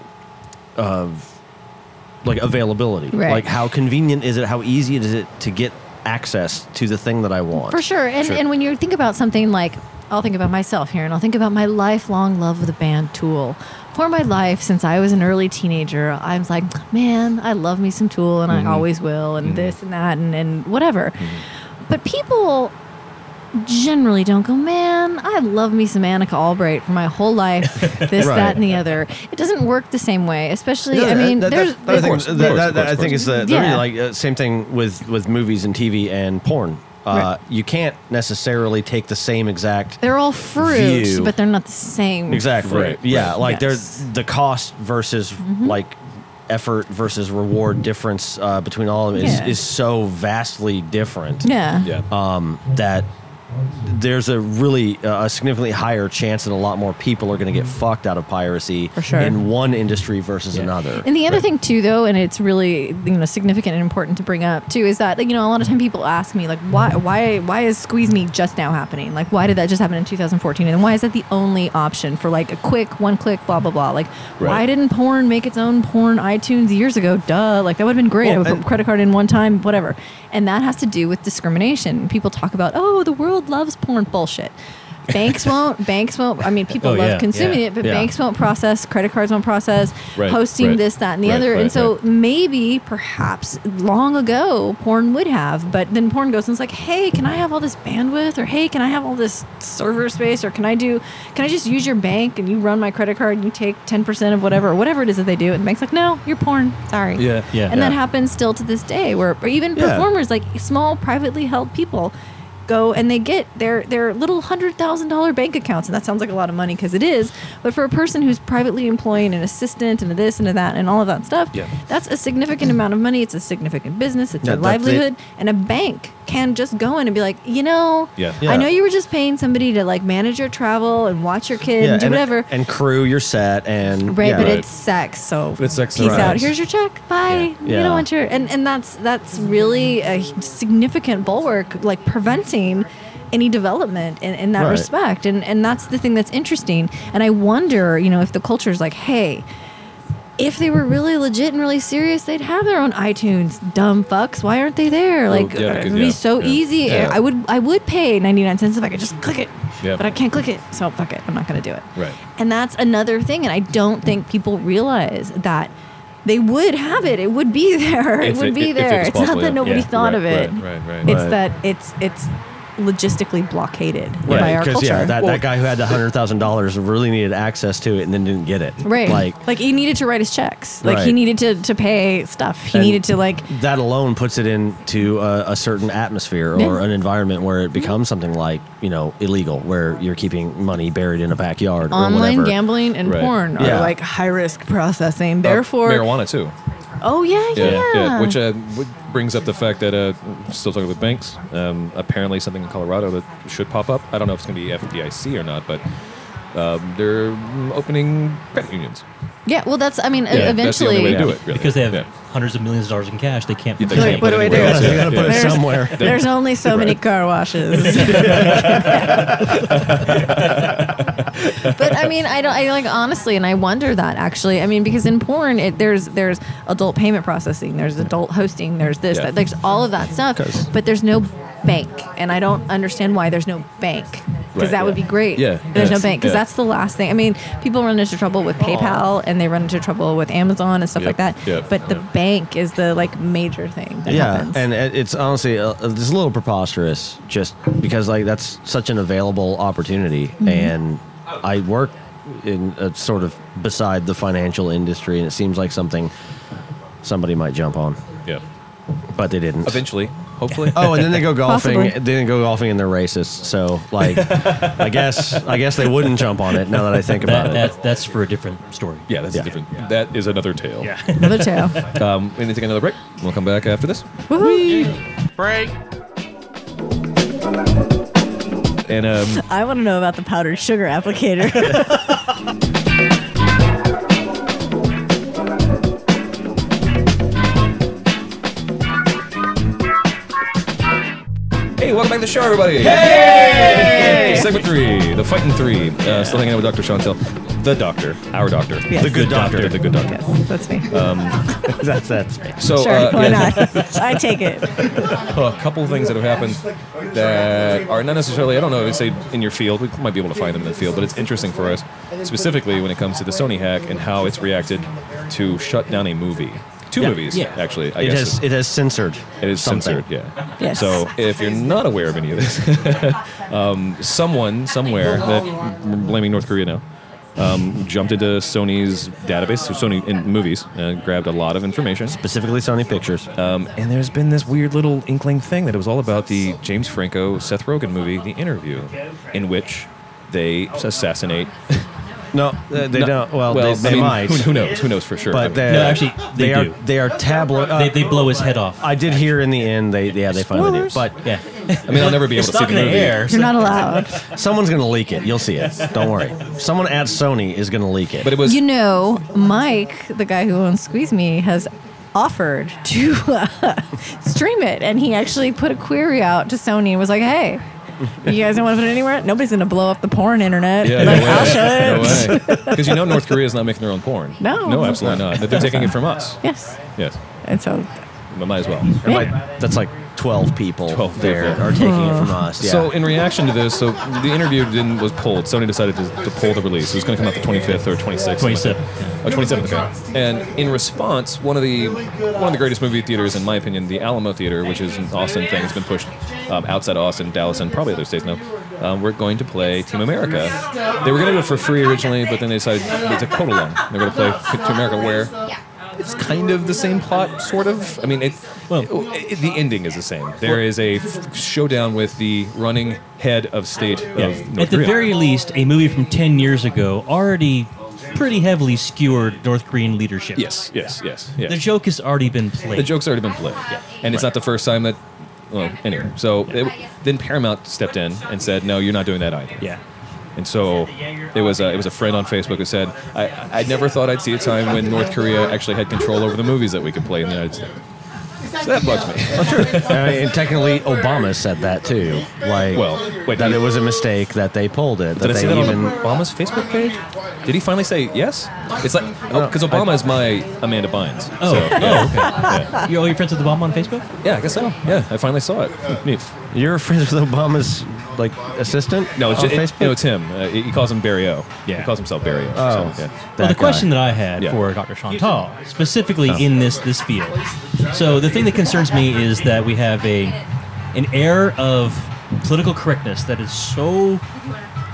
like availability. Like how convenient is it? How easy is it to get access to the thing that I want?
For sure. And when you think about something like, I'll think about myself here, and I'll think about my lifelong love of the band Tool. For my life, since I was an early teenager, I was like, man, I love me some Tool, and I always will, and this and that, and whatever. But people generally don't go, man, I love me some Annika Albright for my whole life, this, that, and the other. It doesn't work the same way, especially, I mean,
I think it's the really same thing with movies and TV and porn. You can't necessarily take the same exact.
They're all fruit, but they're not the same.
Exactly. Fruit. Yeah, like there's the cost versus like effort versus reward difference between all of them is so vastly different. That there's a really a significantly higher chance that a lot more people are going to get fucked out of piracy in one industry versus another.
And the other thing too, though, and it's really significant and important to bring up too, is that a lot of time people ask me like, why is Squeeze Me just now happening? Like, why did that just happen in 2014? And why is that the only option for like a quick one-click blah blah blah? Like, why didn't porn make its own porn iTunes years ago? Duh, like that would have been great. I would put a credit card in one time, whatever. And that has to do with discrimination. People talk about, oh, the world loves porn. Bullshit. Banks won't. I mean, people love consuming it, but banks won't process. Credit cards won't process. Hosting this, that, and the other. And so maybe, perhaps, long ago, porn would have. But then porn goes and it's like, hey, can I have all this bandwidth? Or hey, can I have all this server space? Or can I just use your bank and you run my credit card and you take 10% of whatever it is that they do? And the bank's like, no, you're porn. Sorry. And that happens still to this day, where or even performers, like small privately held people, go and they get their little $100,000 bank accounts, and that sounds like a lot of money because it is. But for a person who's privately employing an assistant and a this and a that and all of that stuff, that's a significant amount of money. It's a significant business. It's a livelihood, and a bank can just go in and be like, I know you were just paying somebody to like manage your travel and watch your kid and do whatever
and crew your set and
but it's sex, so
it's sex,
peace out. Here's your check. Bye. You don't want your and that's really a significant bulwark, like preventing any development in that respect, and that's the thing that's interesting. And I wonder, if the culture is like, hey, if they were really legit and really serious, they'd have their own iTunes. Dumb fucks. Why aren't they there? Like, it would be so easy. I would pay 99 cents if I could just click it. But I can't click it, so fuck it. I'm not going to do it.
Right.
And that's another thing. And I don't think people realize that they would have it. It would be there. It would be there. It's not that nobody thought of it.
Right.
It's that it's logistically blockaded by our culture.
That guy who had the $100,000 really needed access to it and then didn't get it.
Right. Like he needed to write his checks. Like he needed to pay stuff. He needed to
that alone puts it into a certain atmosphere or an environment where it becomes something like, illegal, where you're keeping money buried in a backyard or whatever.
Online gambling and porn are like high risk processing. Therefore,
marijuana too.
Oh yeah.
Which brings up the fact that still talking about banks. Apparently, something in Colorado that should pop up. I don't know if it's going to be FDIC or not, but they're opening credit unions.
Yeah, well, eventually
that's the only way to do it, really.
Because they have hundreds of millions of dollars in cash. They can't.
What do we do?
You got to put it somewhere.
There's only so many car washes. But I mean, I like honestly, and I wonder that actually. I mean, because in porn, there's adult payment processing, there's adult hosting, there's this, that, there's all of that stuff, but there's no bank, and I don't understand why there's no bank. Because that would be great. There's no bank, because that's the last thing. I mean, people run into trouble with PayPal, and they run into trouble with Amazon and stuff like that. But the bank is the major thing that happens.
And it's honestly it's a little preposterous, just because that's such an available opportunity. And I work in a sort of beside the financial industry, and it seems like something somebody might jump on.
Yeah.
But they didn't.
Eventually, hopefully.
Oh, and then they go golfing.
Possibly.
Then they go golfing, and they're racist. So, I guess they wouldn't jump on it. Now that I think about it,
that's for a different story.
Yeah, that's a different. That is another tale.
Yeah.
Another tale.
We need to take another break. We'll come back after this.
Woohoo!
Break.
And
I want to know about the powdered sugar applicator.
hey, welcome back to the show, everybody. Hey! Segment 3, the Fighting 3. Still hanging out with Dr. Chauntelle, the doctor, our doctor,
Yes.
the good doctor.
the good doctor.
Yes, that's me.
That's
So,
Sure, why not? I take it.
a couple of things that have happened that are not necessarily, I don't know, say in your field. We might be able to find them in the field, but it's interesting for us, specifically when it comes to the Sony hack and how it's reacted to shut down a movie. Two movies, actually. I guess
it has censored.
It is
something.
censored, yeah.
Yes.
So if you're not aware of any of this, someone somewhere that we're blaming North Korea now jumped into Sony's database, so Sony in movies, grabbed a lot of information.
Specifically Sony Pictures.
And there's been this weird little inkling thing that it was all about the James Franco, Seth Rogen movie, The Interview, in which they assassinate...
No, they don't. Well, they might.
Who knows? Who knows for sure?
But
actually, they do.
They are tabloid.
They blow his head off.
I did hear in the end. They finally do. But
Yeah.
I mean, I'll never be able to see the movie.
You're not allowed.
someone's gonna leak it. You'll see it. Don't worry. Someone at Sony is gonna leak it.
But it was...
Mike, the guy who owns Squeeze Me, has offered to stream it, and he actually put a query out to Sony and was like, hey, you guys don't want to put it anywhere? Nobody's going to blow up the porn internet.
Yeah,
I'll show it.
No way. Because North Korea is not making their own porn.
No.
No, absolutely not. They're taking it from us.
Yes.
Yes.
And so
We might as well.
That's like 12 people
12
there
people.
are taking it from us. Yeah.
So in reaction to this, so the interview was pulled. Sony decided to pull the release. It was going to come out the 25th or 26th.
27th.
Oh, 27th, okay. And in response, one of the greatest movie theaters, in my opinion, the Alamo Theater, which is an Austin thing, has been pushed outside of Austin, Dallas, and probably other states now. We're going to play Team America. They were going to do it for free originally, but then they decided it's a quote along. They're going to play Team America, where it's kind of the same plot, sort of. I mean, the ending is the same. There is a showdown with the running head of state of North Korea.
At the very least, a movie from 10 years ago already pretty heavily skewered North Korean leadership.
Yes.
The joke has already been played.
The joke's already been played. And it's not the first time that... Well, anyway. So then Paramount stepped in and said, no, you're not doing that either.
Yeah.
And so it was a friend on Facebook who said, I never thought I'd see a time when North Korea actually had control over the movies that we could play in the United States. So that bugs me.
Oh, sure. And technically, Obama said that too. Like,
wait,
that it was a mistake that they pulled it.
Did I see that on Obama's Facebook page? Did he finally say yes? It's like, because Obama is my Amanda Bynes.
Oh,
so,
okay. Yeah. You're friends with Obama on Facebook?
Yeah, I guess so. Yeah, I finally saw it. Neat.
You're friends with Obama's assistant?
No, it's
on
just,
Facebook?
it's him. He calls him Barry O.
Yeah.
He calls himself Barry O.
Oh.
So, yeah.
Well, the question that I had for Dr. Chauntelle, specifically in this field. So the thing that concerns me is that we have an air of political correctness that is so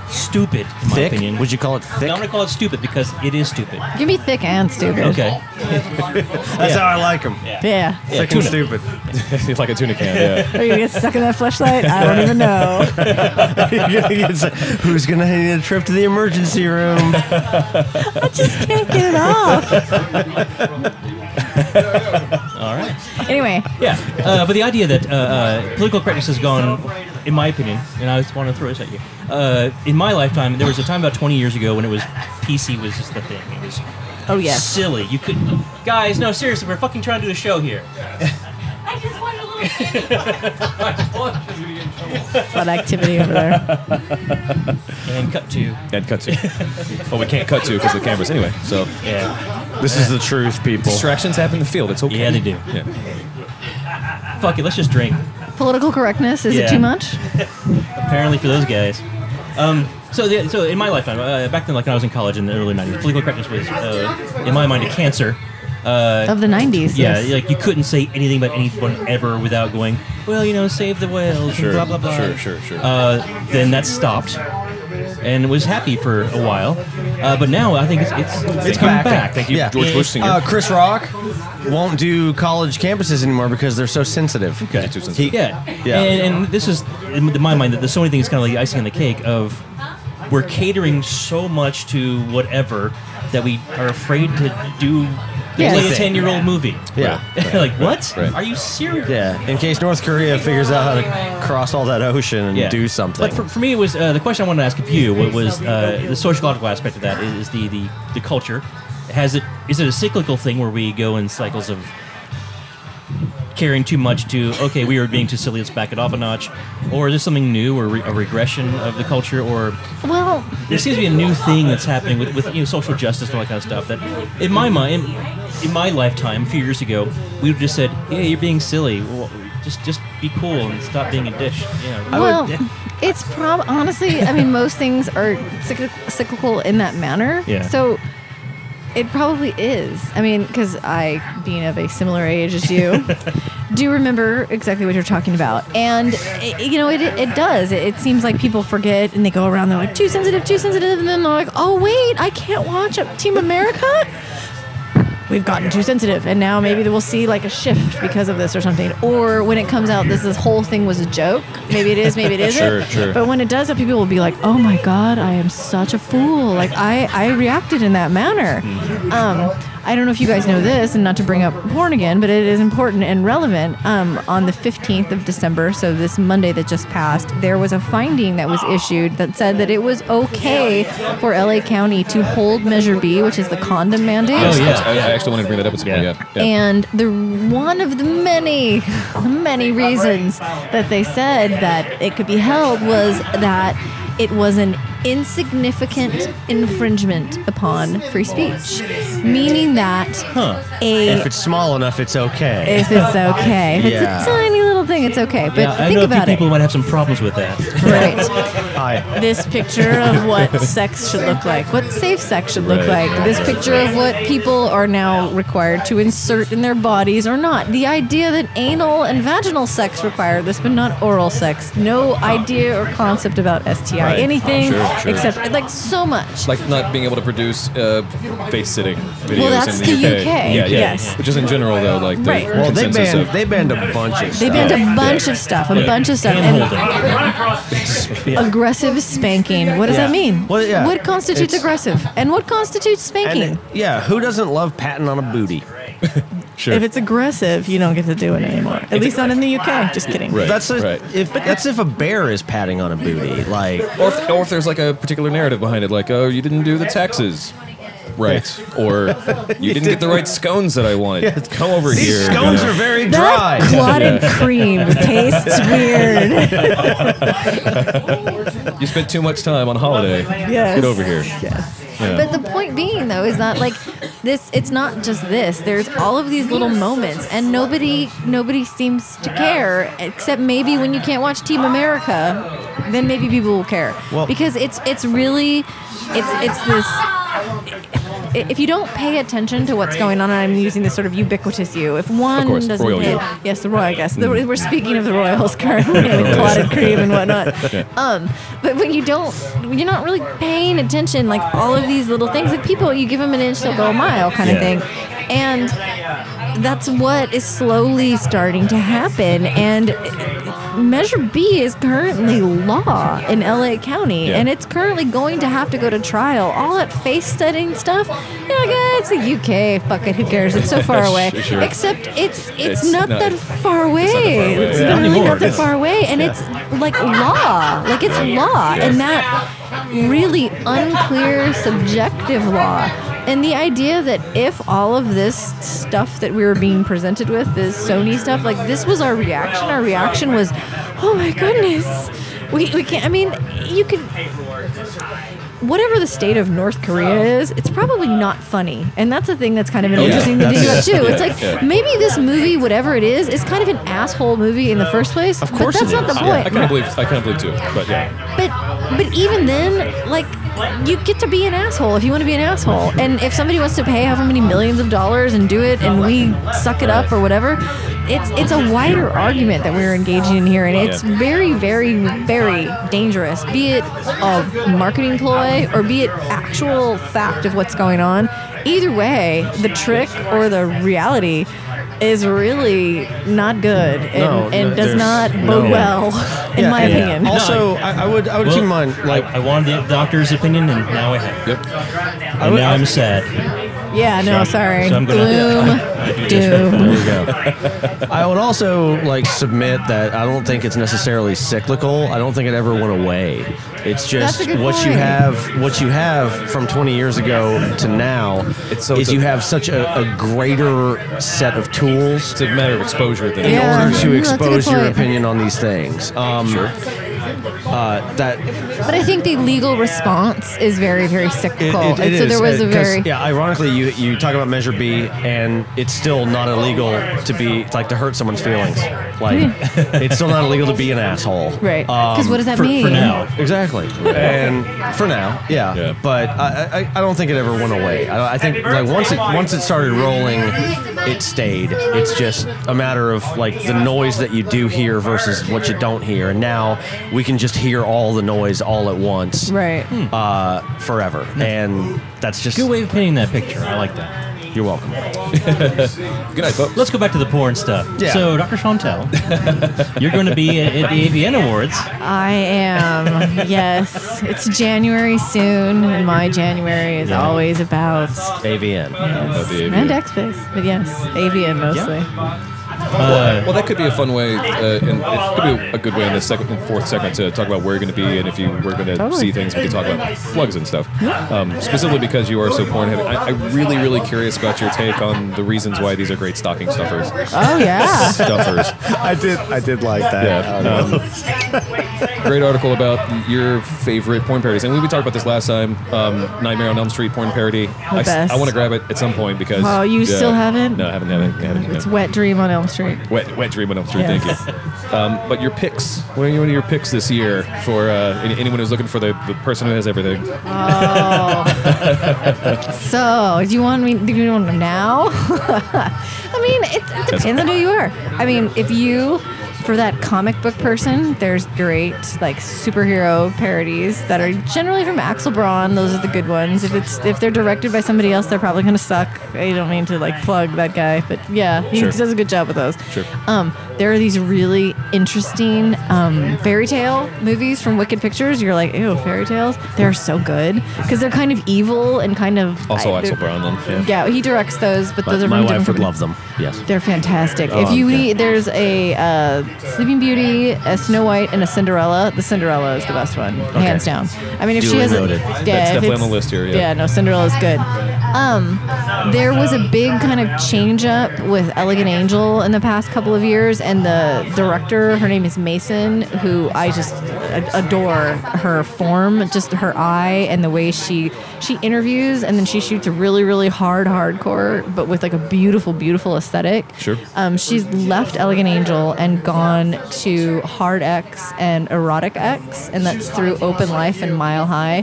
stupid, in my
Thick?
opinion.
Would you call it thick?
No, I'm going to call it stupid because it is stupid.
Give me thick and stupid.
Okay.
That's how I like them.
Yeah.
Thick and stupid.
He's like a tuna can, yeah.
Are you gonna get stuck in that fleshlight? I don't even know.
Who's going to need a trip to the emergency room?
I just can't get it off.
All right.
Anyway.
Yeah. But the idea that political correctness has gone, in my opinion, and I just want to throw this at you. In my lifetime, there was a time about 20 years ago when it was PC was just the thing. It was silly. You could, guys. No, seriously, we're fucking trying to do a show here.
I just want a little
That activity over there.
And cut to.
Well, we can't cut to because of the cameras anyway. So
This is the truth, people.
distractions happen in the field. It's okay.
Yeah, they do.
Yeah.
Fuck it, let's just drink.
Political correctness, is it too much?
Apparently for those guys. So in my lifetime, back then, like when I was in college in the early 90s, political correctness was, in my mind, a cancer.
Of the 90s.
Yeah,
yes.
like you couldn't say anything about anyone ever without going, well, save the whales, and blah, blah, blah.
Sure.
Then that stopped, and was happy for a while. But now I think it's coming back.
Thank you, George Bush Sr.
Chris Rock won't do college campuses anymore because they're so sensitive.
Okay. Too sensitive.
Yeah. And this is, in my mind, that the Sony thing is kind of like the icing on the cake of we're catering so much to whatever that we are afraid to do like a 10-year-old movie.
Yeah.
Like, what?
Right.
Are you serious?
Yeah, in case North Korea figures out how to cross all that ocean and do something.
But for me, it was the question I wanted to ask of you was the sociological aspect of that is the culture. Is it a cyclical thing where we go in cycles of caring too much to, okay, we are being too silly, let's back it off a notch? Or is this something new or a regression of the culture? Or there seems to be a new thing that's happening with social justice and all that kind of stuff that, in my mind, in my lifetime, a few years ago, we would have just said, yeah, you're being silly. Well, just be cool and stop being a dish.
It's honestly, I mean, most things are cyclical in that manner.
Yeah.
So it probably is. I mean, because I, being of a similar age as you, do remember exactly what you're talking about. And, it does. It seems like people forget and they go around, they're like, too sensitive. And then they're like, oh, wait, I can't watch Team America? We've gotten too sensitive, and now maybe we'll see like a shift because of this or something. Or when it comes out, this whole thing was a joke. Maybe it is, maybe it isn't.
Sure.
But when it does, people will be like, "Oh my God, I am such a fool! Like I reacted in that manner." I don't know if you guys know this, and not to bring up porn again, but it is important and relevant. On the 15th of December, so this Monday that just passed, there was a finding that was issued that said that it was okay for LA County to hold Measure B, which is the condom mandate.
Oh, yeah. I actually wanted to bring that up at some point. Yeah.
And one of the many reasons that they said that it could be held was that it was an insignificant infringement upon free speech, meaning that
If it's small enough, it's okay.
if it's okay, if
Yeah.
it's a tiny little thing, it's okay. But
Yeah, I
think
know a few
about
people
it.
might have some problems with that.
Right.
Hi.
This picture of what sex should look like, what safe sex should look
Right.
like, this picture of what people are now required to insert in their bodies or not. The idea that anal and vaginal sex require this, but not oral sex. No idea or concept about STI,
Right.
anything
Sure, sure.
except like so much.
Like not being able to produce face-sitting videos
Well, that's
in the
the
UK.
UK,
Yeah, yeah.
yes.
Which is in general, though, like the
Right.
Well,
consensus of...
they banned a bunch of stuff.
They banned a bunch of stuff, a bunch of stuff.
Hand
And
holding.
aggressive spanking. What does
Yeah.
that mean?
Well, yeah.
What constitutes
It's-
aggressive? And what constitutes spanking?
And yeah, who doesn't love patting on a booty?
Sure.
If it's aggressive, you don't get to do it anymore. At least not in the UK. Just kidding.
Right.
That's
right.
That's if a bear is patting on a booty. Like,
Or if there's like a particular narrative behind it, like, oh, you didn't do the taxes right, or you didn't get the right scones that I wanted. Come over
these
here.
scones
you know.
are very dry.
That clotted cream tastes weird.
You spent too much time on holiday.
Yes.
Get over here.
Yes.
Yeah.
But the point being, though, is that like this. It's not just this. There's all of these little moments, and nobody seems to care, except maybe when you can't watch Team America, then maybe people will care.
Well-
Because it's really it's this. If you don't pay attention to what's going on, and I'm using this sort of ubiquitous you. If one
Of course,
doesn't
royal
hit,
you.
yes, the royal, I guess. We're speaking of the royals currently, with clotted cream and whatnot. But when you're not really paying attention, like all of these little things, like people, you give them an inch, they'll go a mile, kind of thing, and that's what is slowly starting to happen. And Measure B is currently law in LA County,
Yeah.
and it's currently going to have to go to trial. All that face studying stuff, it's the UK. Fuck it, who cares? It's so far away.
Sure.
Except it's
It's
not
not-
that far away. It's
Yeah.
literally
Anymore,
not that
yes.
far away, and it's like law. Like it's law, and that really unclear, subjective law. And the idea that if all of this stuff that we were being presented with, this Sony stuff, like this was our reaction was, oh my goodness, we can't, I mean, you could, whatever the state of North Korea is, it's probably not funny. And that's the thing that's kind of an interesting thing to think about too. It's like, maybe this movie, whatever it is kind of an asshole movie in the first place. Of
course
but that's
it
not
is.
the
Yeah,
point.
I kind of believe too, but yeah.
But even then, like, you get to be an asshole if you want to be an asshole. And if somebody wants to pay however many millions of dollars and do it, and we suck it up or whatever, it's a wider argument that we're engaging in here, and it's very, very, very dangerous. Be it a marketing ploy or be it actual fact of what's going on. Either way, the trick or the reality is really not good and does
there's
not bode
no-
well, in my
and
opinion.
Also, I would keep in mind, like,
I wanted the doctor's opinion, and now I have it.
Yep.
And now I'm sad.
Yeah, no, sorry.
So I'm gonna-
Gloom, doom.
there you go. I would also like submit that I don't think it's necessarily cyclical. I don't think it ever went away. It's just
That's a good
what you
point.
have from 20 years ago to now is you have such a greater set of tools
It's a matter of exposure. Than
in
Yeah.
order to
That's a good
expose your
point.
opinion on these things.
Sure.
That
But I think the legal response is very, very cyclical.
It
and so there was a
'cause,
very
ironically, you talk about Measure B, and it's still not illegal to hurt someone's feelings. Like, it's still not illegal to be an asshole.
right. Because what does that mean?
For now.
Exactly. And for now, yeah.
Yeah.
But I don't think it ever went away. I think like once it started rolling, it stayed. It's just a matter of like the noise that you do hear versus what you don't hear. And now we can just hear all the noise all at once.
Right.
Forever. And that's just
Good way of painting that picture. I like that.
You're welcome.
Good night, folks.
Let's go back to the porn stuff.
Yeah.
So, Dr. Chauntelle, you're going to be at the AVN Awards.
I am. Yes. It's January soon, and my January is always about
AVN.
The AVN.
and X-Space, but yes, AVN mostly.
Well, that could be a fun way, and it could be a good way in the second and fourth segment to talk about where you're going to be, and if you were going to see things, we could talk about plugs and stuff. Specifically because you are so porn heavy. I'm really, really curious about your take on the reasons why these are great stocking stuffers.
Oh yeah.
Stuffers.
I did like that.
Yeah. Great article about your favorite porn parodies, and we talked about this last time. Nightmare on Elm Street porn parody. I want to grab it at some point because.
Oh, you still haven't?
No, I haven't.
It's Wet Dream on Elm Street.
Wet Dream on Elm Street.
Yes.
Thank you. But your picks. What are your picks this year for anyone who's looking for the person who has everything?
Oh. So, do you want them now? I mean, it depends on who you are. I mean, if you. For that comic book person, there's great like superhero parodies that are generally from Axel Braun. Those are the good ones. If they're directed by somebody else, they're probably gonna suck. I don't mean to like plug that guy, but yeah, he does a good job with those.
Sure.
There are these really interesting fairy tale movies from Wicked Pictures. You're like, ew, fairy tales? They're so good because they're kind of evil and kind of
also Axel Braun. Then
yeah, he directs those, but those are
my
from
wife would
different
love them. Yes,
they're fantastic. If you there's a Sleeping Beauty, a Snow White, and a Cinderella. The Cinderella is the best one, hands down. I mean, if
Duly
she has
noted.
that's
definitely on the list here. Yeah.
No, Cinderella's good. There was a big kind of change up with Elegant Angel in the past couple of years, and the director, her name is Mason, who I just adore her form, just her eye and the way she interviews, and then she shoots a really, really hardcore, but with like a beautiful, beautiful aesthetic.
Sure.
She's left Elegant Angel and gone to Hard X and Erotic X, and that's through Open Life and Mile High.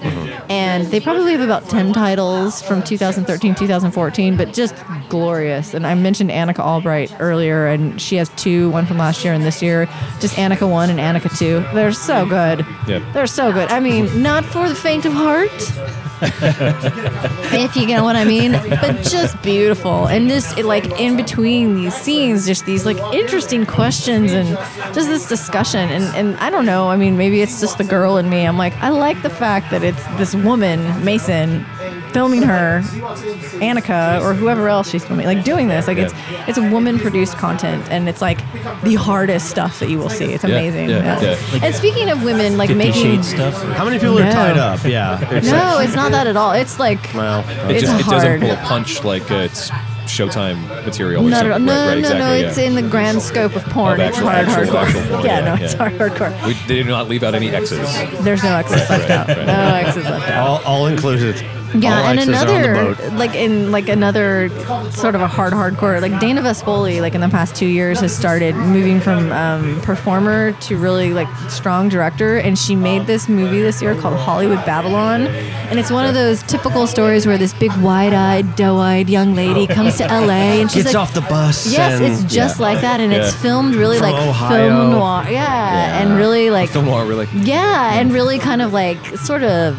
And they probably have about 10 titles from 2013, 2014, but just glorious. And I mentioned Annika Albright earlier, and she has two, one from last year and this year, just Annika 1 and Annika 2. They're so good.
Yeah.
They're so good. I mean, not for the faint of heart, if you get what I mean, but just beautiful. And this, like, in between these scenes, just these, like, interesting questions and just this discussion. And I don't know, I mean, maybe it's just the girl in me. I'm like, I like the fact that it's this woman, Mason, filming her, Annika, or whoever else she's filming, like doing this. Like it's a woman-produced content, and it's like the hardest stuff that you will see. It's amazing.
Yeah.
And speaking of women, like
50
making
Shades stuff.
How many people are tied up? Yeah.
No, it's not that at all. It's like
It
it's
doesn't
hard.
pull a punch like it's Showtime material.
Not at all. No,
exactly,
it's in the grand scope of porn.
Of
It's
actual
hardcore.
porn,
It's hardcore.
They did not leave out any X's.
There's no X's left out.
right.
No X's left out.
All included.
Yeah,
All
and
X's are on the
another,
boat.
like in like another sort of a hardcore, like Dana Vespoli, like in the past 2 years has started moving from performer to really like strong director, and she made this movie this year called Hollywood Babylon, and it's one of those typical stories where this big wide-eyed, doe-eyed young lady comes to LA and she's
Gets
like,
off the bus.
yes,
and,
it's just like that, and it's filmed really
From
like
Ohio.
film noir, and really like
Film noir, really.
yeah, and really kind of like sort of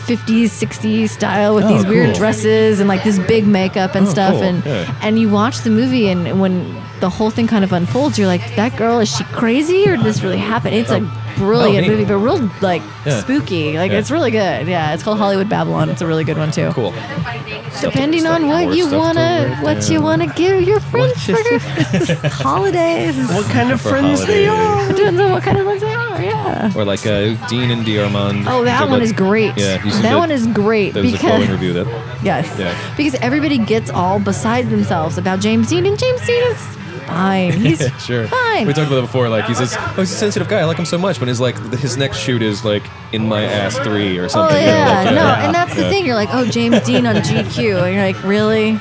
50s, 60s style with these weird
cool.
dresses and like this big makeup and stuff.
cool.
And
Yeah.
and you watch the movie, and when the whole thing kind of unfolds, you're like, that girl, is she crazy or did this really happen? It's a brilliant
neat.
movie, but real like
Yeah.
spooky. Like
Yeah.
it's really good. Yeah, it's called Hollywood Babylon. It's a really good one too.
Cool.
Depending on
more
what you
stuff to
wanna give your friends for holidays.
What kind of
For
friends they
holidays.
are?
Depends on what kind of ones they are. Yeah.
Or like Dean and Diarmond.
Oh, that one is great.
Yeah, you
that one is great
There was a
because
glowing review that.
yes,
Yeah.
because everybody gets all beside themselves about James Dean, and James Dean is fine. He's
Sure.
fine.
We talked about that before. Like he says, "Oh, he's a sensitive guy. I like him so much." But his next shoot is like "In My Ass 3" or
Oh
something. you know,
yeah,
like,
no, and that's the
yeah.
thing. You're like, oh, James Dean on GQ, and you're like, really?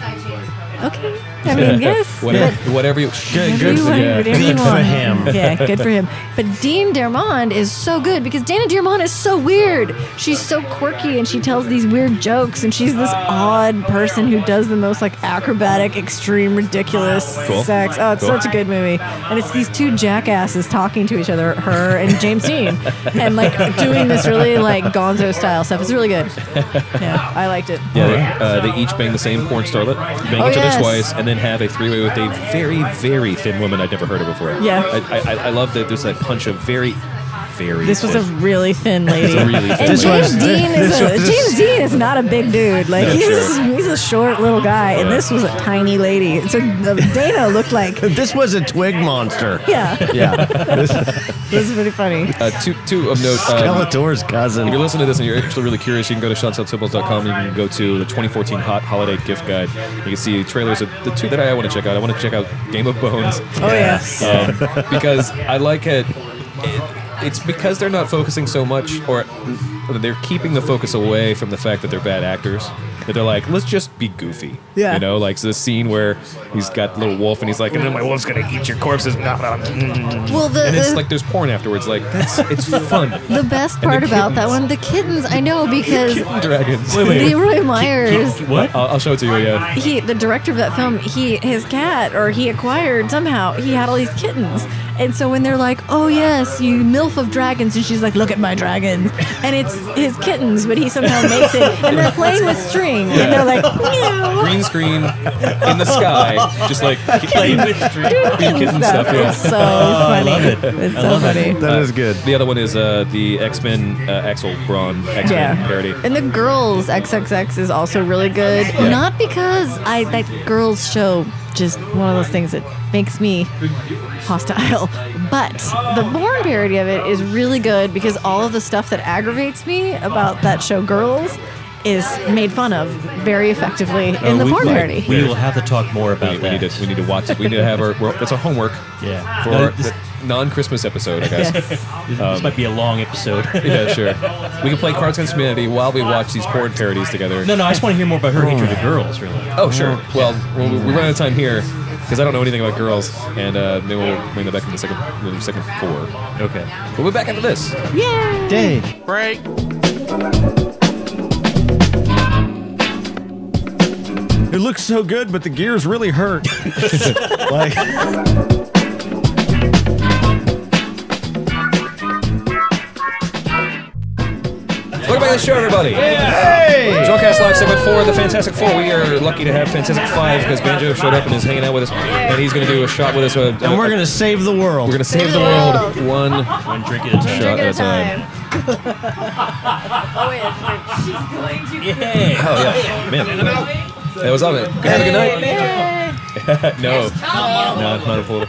Okay. I mean, yes.
Whatever you.
Good for
yeah.
Whatever you
Good for
want.
him.
Yeah, good for him. But Dean Diarmond is so good because Dana Diarmond is so weird. She's so quirky and she tells these weird jokes, and she's this odd person who does the most like acrobatic, extreme, ridiculous
Cool.
sex. Oh, it's
Cool.
such a good movie. And it's these two jackasses talking to each other, her and James Dean, and like doing this really like gonzo style stuff. It's really good. Yeah, I liked it.
Yeah, they each bang the same porn starlet, bang
Oh,
each
yes.
other twice, and then have a three-way with a very, very thin woman I'd never heard of before.
Yeah.
I love that there's that punch of very
very.
This was a
thin.
really thin lady.
really thin
and
lady.
James Dean is not a big dude. Like
No,
he's a short little guy, and this was a tiny lady. So Dana looked like
This was a twig monster.
yeah.
Yeah.
This is pretty funny.
Two of note.
Skeletor's cousin.
If you're listening to this and you're actually really curious, you can go to ChauntelleTibbals.com. You can go to the 2014 Hot Holiday Gift Guide. You can see trailers of the two that I want to check out. I want to check out Game of Bones.
Oh yeah.
Because I like it. It's because they're not focusing so much, or they're keeping the focus away from the fact that they're bad actors. That they're like, let's just be goofy.
Yeah.
You know, like the scene where he's got little wolf and he's like, and then my wolf's gonna eat your corpses.
Well,
And it's like there's porn afterwards. Like it's fun.
the best
And
part
the
about that
kittens.
one, the kittens. I know because
Kitten dragons.
Leroy Myers.
What?
I'll show it to you. Yeah.
The director of that film, his cat, or he acquired somehow, he had all these kittens. And so when they're like, oh yes, you MILF of dragons, and she's like, look at my dragons. And it's his kittens, but he somehow makes it, and they're playing with string, and they're like, meow.
Green screen in the sky, just like
Playing with string.
kitten stuff. Yeah.
It's so funny.
love it.
It's
I
so
love it.
funny.
That is good.
The other one is the X-Men Axel Braun X-Men parody.
And the Girls XXX is also really good.
Yeah.
Not because that Girls show just one of those things that makes me hostile, but the Bourne parody of it is really good because all of the stuff that aggravates me about that show Girls is made fun of very effectively in the porn parody.
We will have to talk more about
We
that.
need to watch it. We need to have it's our homework
Yeah.
for
No,
the non-Christmas episode, I guess.
this might be a long episode.
Yeah, sure. We can play Cards Against Humanity while we watch these porn parodies together.
No, I just want to hear more about her hatred of girls, really.
Oh, sure. Well, we run out of time here because I don't know anything about girls, and maybe we'll bring that back in the second four.
Okay.
We'll be back after this.
Yay!
Dave.
Break.
It looks so good, but the gears really hurt. Like.
Welcome back to the show, everybody.
Hey!
DrunkCast Live segment 4, the Fantastic Four. We are lucky to have Fantastic Five because Banjo showed up and is hanging out with us, and he's going to do a shot with us.
And we're going to save the world.
We're going to save the world one
One drink at a time.
shot at a time.
Oh wait, she's going to.
Yay.
Oh yeah, man. That was on it. Have a good night. No, not a full.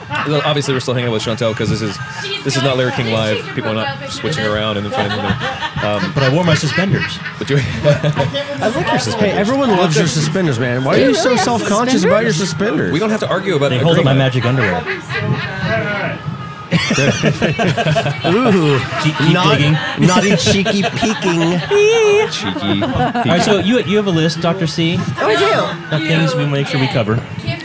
Obviously, we're still hanging out with Chauntelle because this is not Larry King Live. People are not switching around and then finding them.
But I wore my suspenders.
But you, I like your suspenders.
Hey, everyone loves your suspenders, man. Why are you so self-conscious about your suspenders?
We don't have to argue about
They
it.
hold up my magic underwear.
Ooh,
Keep digging.
naughty, cheeky peeking.
Cheeky.
All right, so you have a list, Dr. C,
Oh, I do.
of things we want to make sure we cover.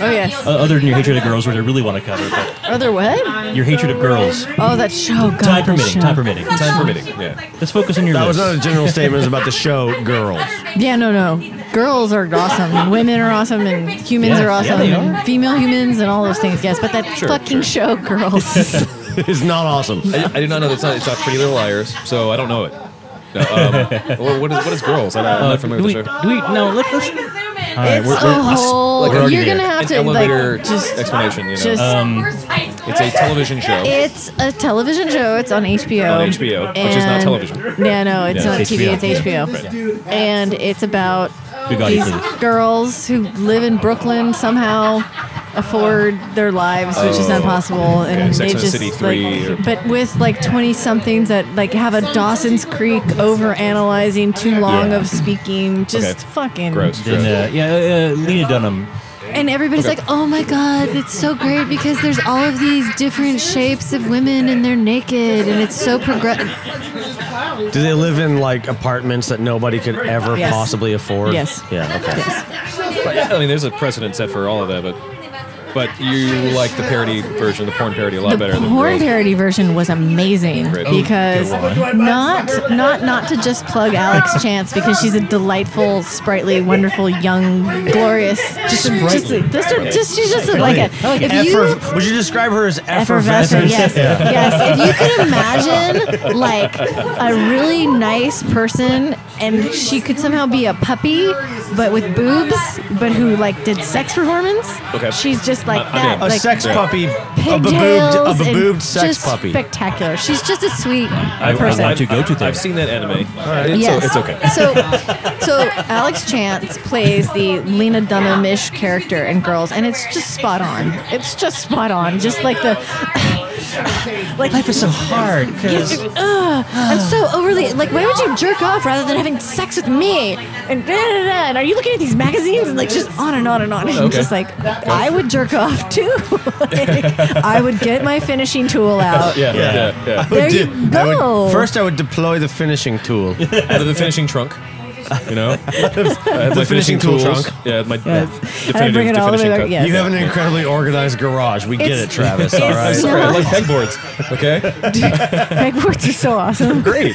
Oh yes.
Other than your hatred of girls, which I really want to cover. But
Other what?
your hatred of girls.
Oh, that show. God,
Time
that
permitting.
show.
Time permitting.
Time permitting. Yeah.
Let's focus on your
That was
list.
not a general statement. It was about the show Girls.
Yeah, no. Girls are awesome. And women are awesome. And humans
Yeah,
are awesome.
yeah, they
and
are.
female humans and all those things. Yes, but that fucking show, Girls.
It's not awesome.
I did not know that it's not Pretty Little Liars, so I don't know it. No, what is Girls? I'm not familiar with the show.
No, let's
It's
we're-
a whole.
like,
You're
we're
gonna have
An
to
elevator
like just.
explanation, you know.
Just.
It's a television show.
It's a television show. It's on HBO.
On HBO, which is not
And-
television.
Yeah, no, it's
Yeah,
not
it's
TV.
HBO.
It's HBO. And it's about
Bugatti,
these
please.
girls who live in Brooklyn somehow afford their lives, which is not possible, and
Sex
they
and the
just
City 3 or-
but with like 20 somethings that like have a Dawson's Creek over analyzing too long
Yeah.
of speaking, just
Okay.
fucking
Gross.
Then, Lena Dunham.
And everybody's like, oh my God, it's so great because there's all of these different shapes of women and they're naked and it's so progressive.
Do they live in like apartments that nobody could ever
Yes.
possibly afford?
Yes.
Yeah. Okay.
But, I mean, there's a precedent set for all of that, but you like the parody version, the porn parody, a lot better
The
than
porn
Girls.
parody version was amazing
Great.
because
Go
not to just plug Alex Chance because she's a delightful, sprightly, wonderful, young, glorious. She's just like a. If you
Would you describe her as
effervescent,
effervescent?
yes, yes. If you could imagine like a really nice person and she could somehow be a puppy, but with boobs, but who like did sex performance.
Okay.
She's just just like that.
A
like,
sex puppy, a
pigtails
baboobed
and
sex
just
puppy.
spectacular. She's just a sweet
I
person.
want to go to there.
I've seen that anime.
Yes.
It's okay.
So Alex Chance plays the Lena Dunham-ish character in Girls, and it's just spot on. It's just spot on. Just like the like
Life is so hard because
I'm so overly like. Why would you jerk off rather than having sex with me? And and are you looking at these magazines and like just on and on and on? And
Okay.
just like I would jerk off too. Like, I would get my finishing tool out.
Yeah.
There you go.
First, I would deploy the finishing tool.
Out of the finishing trunk. You know,
The finishing tool
tools.
trunk.
Yeah, my
Yes.
definitive
And I bring it all the way
finishing
back.
cut.
Yes.
You have an incredibly organized garage. We get
It's-
it, Travis. All right.
it's-
Sorry, I like pegboards. Okay,
Pegboards are so awesome.
great.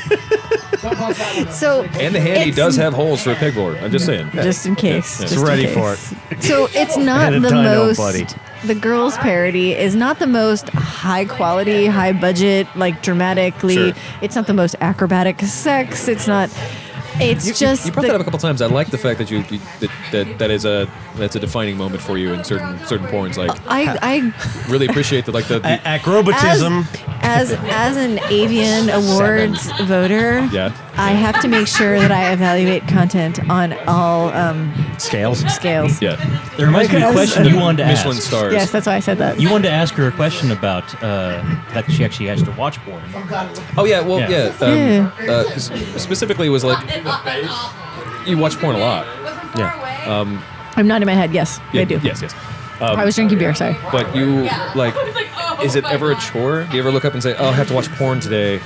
So
And the handy
it's-
does have holes for a pegboard. I'm just saying.
just in case.
It's
just in
ready
case.
for it.
So it's not
And a
the
dino
most.
buddy.
The Girls parody is not the most high quality, high budget, like dramatically.
Sure.
It's not the most acrobatic sex. It's not. It's just.
You brought that up a couple times. I like the fact that that's a defining moment for you in certain porns. Like,
I
really appreciate the
Acrobatism.
as an Avian Awards voter,
Yeah.
I have to make sure that I evaluate content on all
Scales.
scales.
Yeah.
That reminds me of a question you wanted to ask.
Michelin stars.
Yes, that's why I said that.
You wanted to ask her a question about that she actually has to watch porn.
Oh yeah. Well,
Yeah.
specifically, it was like you watch porn a lot.
Yeah.
I'm not in my head. Yes,
Yeah,
I do.
Yes.
I was drinking beer. Sorry.
But you like, is it ever a chore? Do you ever look up and say, "Oh, I have to watch porn today"?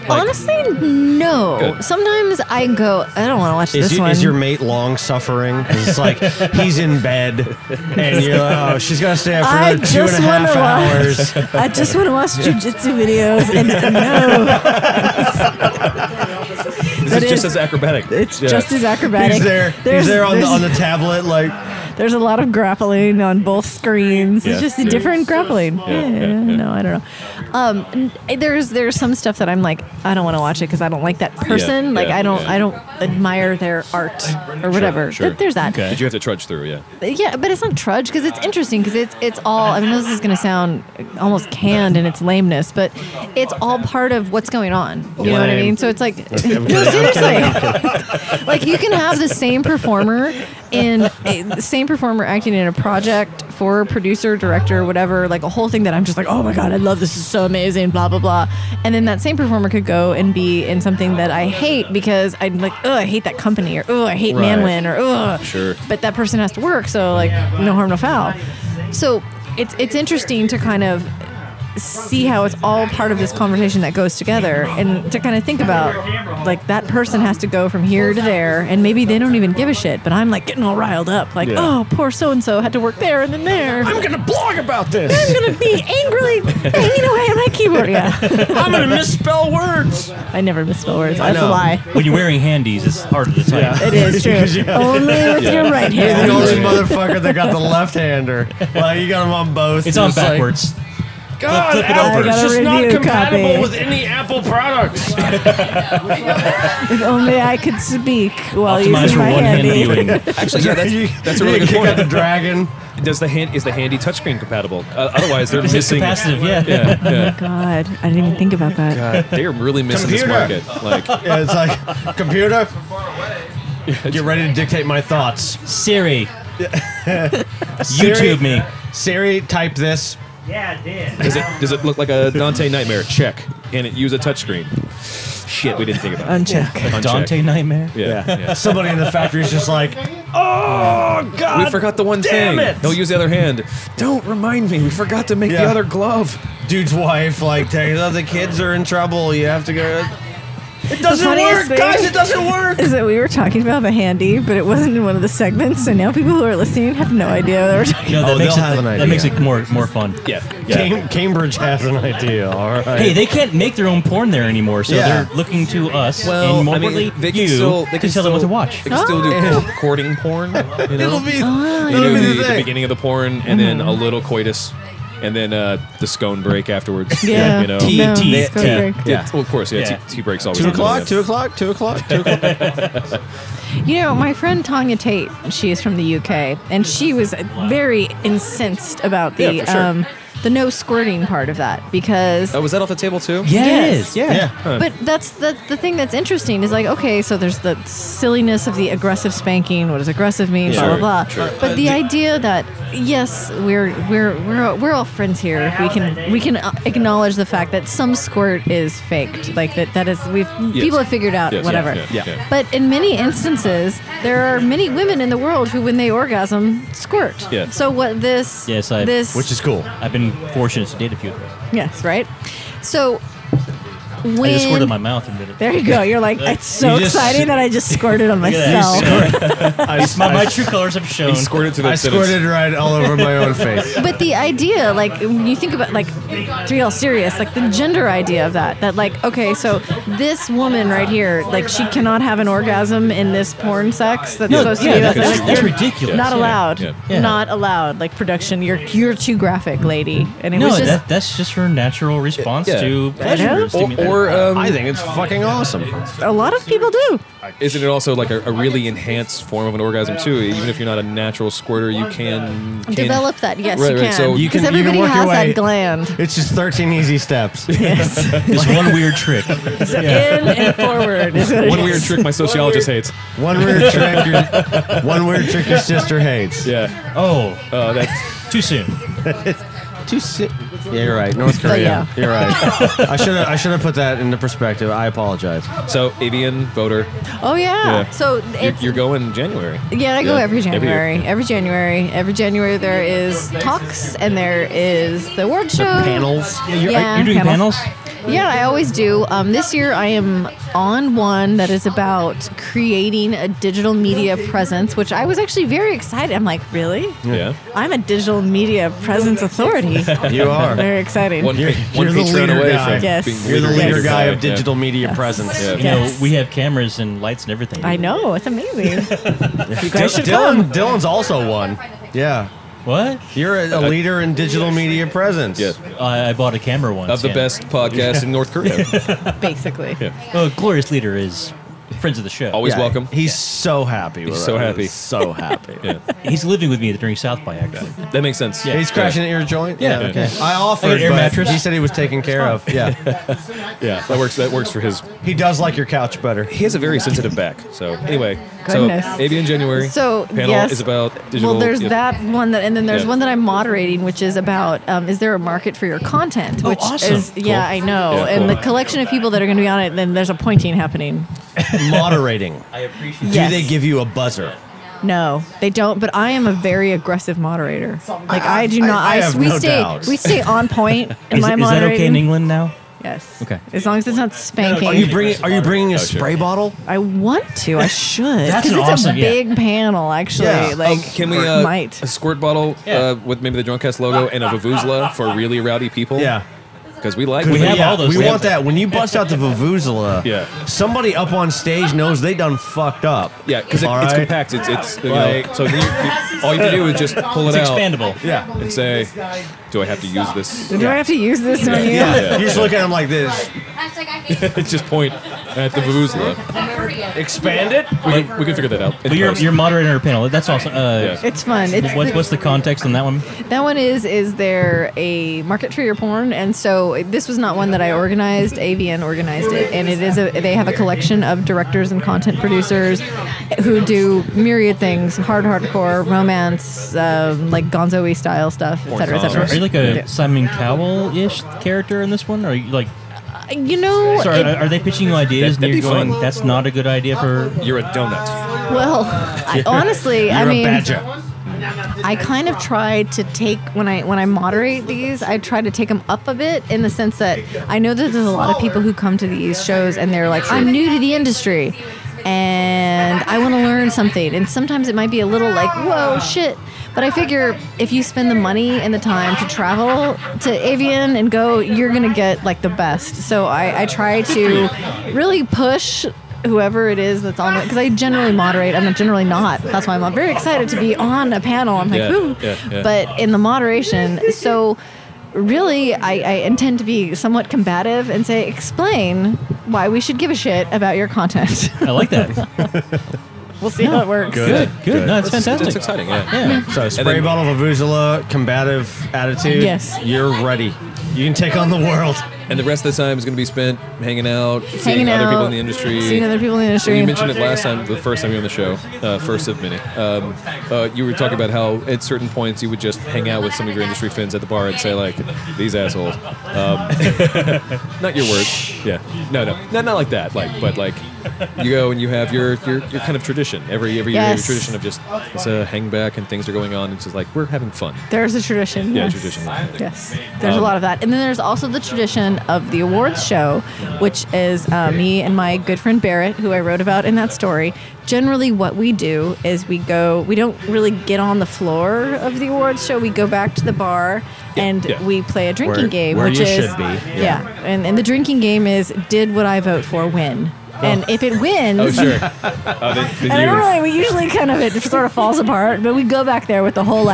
Honestly, no.
Good.
Sometimes I go, I don't want to watch this one.
Is your mate long suffering? 'Cause it's like he's in bed, and you're like, oh, she's got to stay up for
I
another two
just
and a
want
half
to
hours.
watch. I just want to watch jujitsu videos, and no,
This
That
is just
is-
as acrobatic.
it's
Yeah.
just as acrobatic.
He's there. He's there on the tablet, like.
There's a lot of grappling on both screens.
Yeah,
It's just a
yeah.
different grappling.
Yeah.
No, I don't know. There's some stuff that I'm like, I don't want to watch it because I don't like that person.
Yeah,
like
yeah,
I don't
yeah.
admire their art or whatever.
sure.
There's that.
Okay.
Did you have to trudge through? Yeah.
Yeah, but it's not trudge because it's interesting because it's all. I mean, this is going to sound almost canned in its lameness, but it's all part of what's going on. You know what I
Lame.
mean? So it's like, no, seriously, like you can have the same performer the same performer acting in a project for producer, director, whatever, like a whole thing that I'm just like, oh my god, I love this is so amazing, blah blah blah, and then that same performer could go and be in something that I hate because I'm like, oh, I hate that company, or oh, I hate
Right.
Manwin, or oh,
Sure.
but that person has to work, so like no harm, no foul. So it's interesting to kind of see how it's all part of this conversation that goes together, and to kind of think about like that person has to go from here to there, and maybe they don't even give a shit, but I'm like getting all riled up, like, oh, poor so and so had to work there and then there.
I'm gonna blog about this.
I'm gonna be angrily banging away on my keyboard. Yeah,
I'm gonna misspell words.
I never misspell words. That's a
know.
lie.
When you're wearing handies, it's harder to type.
It is true. Only with your right
You're the
hand.
only motherfucker that got the left-hander. Well, you got them on both.
It's on
Just like,
backwards.
God,
Flip it
Apple,
over.
it's
I got a
just not
review
compatible
copy.
with any Apple products.
If only I could speak while
Optimized
using
for
my
one-hand
handy.
viewing.
Actually, yeah, that's a really
You
good
kick out
point.
the dragon.
Is the handy touchscomputer compatible? Otherwise, they're
It's
missing.
capacitive, yeah.
Yeah.
God, I didn't even think about that.
God, they are really missing this
Computer.
market. Like,
Yeah, it's like, computer, get ready to dictate my thoughts.
Siri,
Siri-
YouTube me.
Siri, type this.
does it look like a Dante Nightmare? Check. Can it use a touchscreen? Shit, we didn't think about it.
Uncheck.
Uncheck.
Dante Nightmare.
Yeah.
Somebody in the factory is just like, oh, God.
We forgot the one
damn
thing.
it.
He'll use the other hand. Don't remind me. We forgot to make
Yeah.
the other glove.
Dude's wife, like, tells, oh, the kids are in trouble. You have to go. It doesn't
funniest
work,
thing-
guys. It doesn't work.
Is that we were talking about the handy, but it wasn't in one of the segments, so now people who are listening have no idea what we're talking
No,
about.
that makes
they'll
it,
have an
that
idea.
makes it more fun.
Yeah.
Cambridge has an idea. All right.
Hey, they can't make their own porn there anymore, so
Yeah.
they're looking to us
Well,
and more
I mean,
importantly,
they can
you
still
to tell them what to watch.
They can still do courting porn. You know?
It'll be.
You
it'll
do
be
the
thing.
beginning of the porn, and then a little coitus, and then the scone break afterwards.
Yeah.
You know?
Tea,
No,
tea,
it's go
tea.
break.
Yeah. Well, of course. Yeah.
Yeah.
Tea breaks always.
2
end up
o'clock.
in
2 o'clock. 2 o'clock. 2 o'clock.
You know, my friend Tanya Tate, she is from the UK, and she was very incensed about the no squirting part of that because.
Oh, was that off the table too?
Yeah,
Yes.
it is. Yeah.
Huh.
But that's the thing that's interesting is like, okay, so there's the silliness of the aggressive spanking. What does aggressive mean?
Yeah.
Blah blah blah.
Sure.
But the idea that yes, we're all friends here. We can acknowledge the fact that some squirt is faked. Like that is people have figured out
Yes.
whatever.
Yeah.
But in many instances, there are many women in the world who, when they orgasm, squirt.
Yeah.
So what this
Yes,
this
Which is cool.
I've been fortunate to date a few of those.
yes right. So when
I just squirted my mouth and did it.
there you go. You're like, it's so
You just-
exciting that I just squirted on
Look at
myself.
My true colors have shown.
He squirted to the
I squirted right all over my own face.
But the idea, like, when you think about, like, to be all serious, like, the gender idea of that, like, okay, so this woman right here, like, she cannot have an orgasm in this porn sex that's supposed to be
that's ridiculous.
not allowed.
Yeah.
Not allowed. Like, production, you're too graphic, lady. And it
No,
was just,
that's just her natural response
Yeah.
to
know?
pleasure. stimulation.
Or
I think it's fucking awesome.
a lot of people do.
isn't it also like a really enhanced form of an orgasm too? Even if you're not a natural squirter, you can
Develop that, yes,
Right,
you
right,
can.
so you
Because
can- you can
everybody
work your
has
way-
that gland.
It's just 13 easy steps.
Yes.
It's one weird trick.
In and forward is what it
One
is.
weird trick my sociologist hates.
One weird trick your sister hates.
Yeah.
Oh,
That's
too soon.
Yeah, you're right. North Korea.
yeah.
You're right. I should have put that into perspective. I apologize.
so avian voter.
Oh, yeah.
Yeah.
So it's.
You're going January.
Yeah, I go
Yeah,
every
every year.
January. Every January there is talks and there is the award show.
Panels.
You're doing panels?
Yeah, I always do. This year I am on one that is about creating a digital media presence, which I was actually very excited. I'm like, really?
Yeah.
I'm a digital media presence authority.
You are.
Very exciting.
One
You're
Patreon
the leader
away
guy.
from
Yes.
being
You're the leader
leader
guy
guy,
of digital media
Yes.
presence.
Yeah.
You know,
Yes.
we have cameras and lights and everything.
I know, it's amazing. You guys should come.
Dylan's also one. Yeah.
What?
You're a leader in digital media presence.
Yeah.
I bought a camera once.
Of the
yeah.
best podcast in North Korea.
Basically.
Oh, Glorious Leader is friends of the show.
Always
Yeah,
welcome.
He's so happy. With
so
us.
happy.
He's so happy.
Yeah.
He's living with me during South by actually.
That makes sense.
Yeah.
He's crashing at your joint.
Yeah.
Okay. I
I
offered
got an air
but
mattress.
He said he was taken care of. Yeah.
Yeah. That works for his.
He does like your couch better.
He has a very sensitive back. So anyway.
Goodness.
So avian January.
So
panel
yes,
is about digital.
Well, there's
yeah.
that one that, and then there's
Yeah.
one that I'm moderating, which is about is there a market for your content? Which
awesome.
is yeah, I know,
Yeah,
and
cool.
the collection of people that are going to be on it. Then there's a pointing happening.
Moderating.
I appreciate
Yes.
Do they give you a buzzer?
No, they don't. But I am a very aggressive moderator. Like I do not.
I have
we
no
stay
doubts.
we stay on point in
Is
my
that
moderating.
okay in England now?
Yes.
Okay.
As long as it's not spanking.
Are you bringing a
sure.
spray bottle?
I want to. I should.
That's
'Cause
an
it's
awesome-
a
yeah.
big panel, actually.
Yeah.
Like
Can we
or might.
a squirt bottle
Yeah.
with maybe the DrunkCast logo and a vuvuzela for really rowdy people?
Yeah.
Because we like.
We have all those
We
things.
want that. When you bust out the vuvuzela,
Yeah.
somebody up on stage knows they done fucked up.
Yeah, because
All
it's
right?
compact. It's you
Like-
know, so all you have to do is just pull it
It's
out
expandable.
Yeah.
and say, "Do I have to use this?"
Do I have to use this on you?
Yeah.
You just look at him like this.
Just point at the vuvuzela.
Expand it.
We can figure that out. in
But
post.
you're moderating our panel. That's awesome.
It's fun. It's
What's the context on that one?
that one is there a market for your porn? And so this was not one that I organized. AVN organized it, and it is they have a collection of directors and content producers who do myriad things: hardcore, romance, like Gonzo-y style stuff, et cetera, et cetera.
Are you like a Simon Cowell-ish character in this one? Or are you like?
You know,
Sorry,
it-
are they pitching you ideas
That'd
and
be
you're going,
fun.
"That's not a good idea for"?
You're a donut.
well, honestly, I
You're
mean,
a badger.
I kind of try to take when I moderate these, I try to take them up a bit in the sense that I know that there's a lot of people who come to these shows and they're like, I'm new to the industry and I want to learn something, and sometimes it might be a little like, whoa, shit. But I figure if you spend the money and the time to travel to Avian and go, you're gonna get like the best. So I try to really push whoever it is that's on it, because I generally moderate. I'm generally not. That's why I'm very excited to be on a panel. I'm like,
Yeah,
ooh.
yeah.
But in the moderation, so really I intend to be somewhat combative and say, explain why we should give a shit about your content.
I like that.
We'll see how it works.
Good. No, it's fantastic.
It's exciting. Yeah.
So spray bottle of Vuvuzela, combative attitude.
Yes.
You're ready. You can take on the world.
And the rest of the time is going to be spent hanging out,
Hanging
seeing other people
out,
in the industry.
Seeing other people in the industry.
You mentioned it last time, the first time you were on the show, first of many. You were talking about how at certain points you would just hang out with some of your industry friends at the bar and say like, "These assholes." Not your words. Yeah. No, not like that. But you go and you have your kind of tradition every year. You have your tradition of just it's a hang back and things are going on. It's just like we're having fun.
There's a tradition.
Yeah,
yes.
tradition.
Yes, there's a lot of that, and then there's also the tradition of the awards show, which is me and my good friend Barrett, who I wrote about in that story. Generally, what we do is we don't really get on the floor of the awards show. We go back to the bar and we play a drinking game,
where
which
you
is
should be.
Yeah. And the drinking game is did what I vote for win. And if it wins,
Oh, sure.
and I don't really, we usually it sort of falls apart, but we go back there with the whole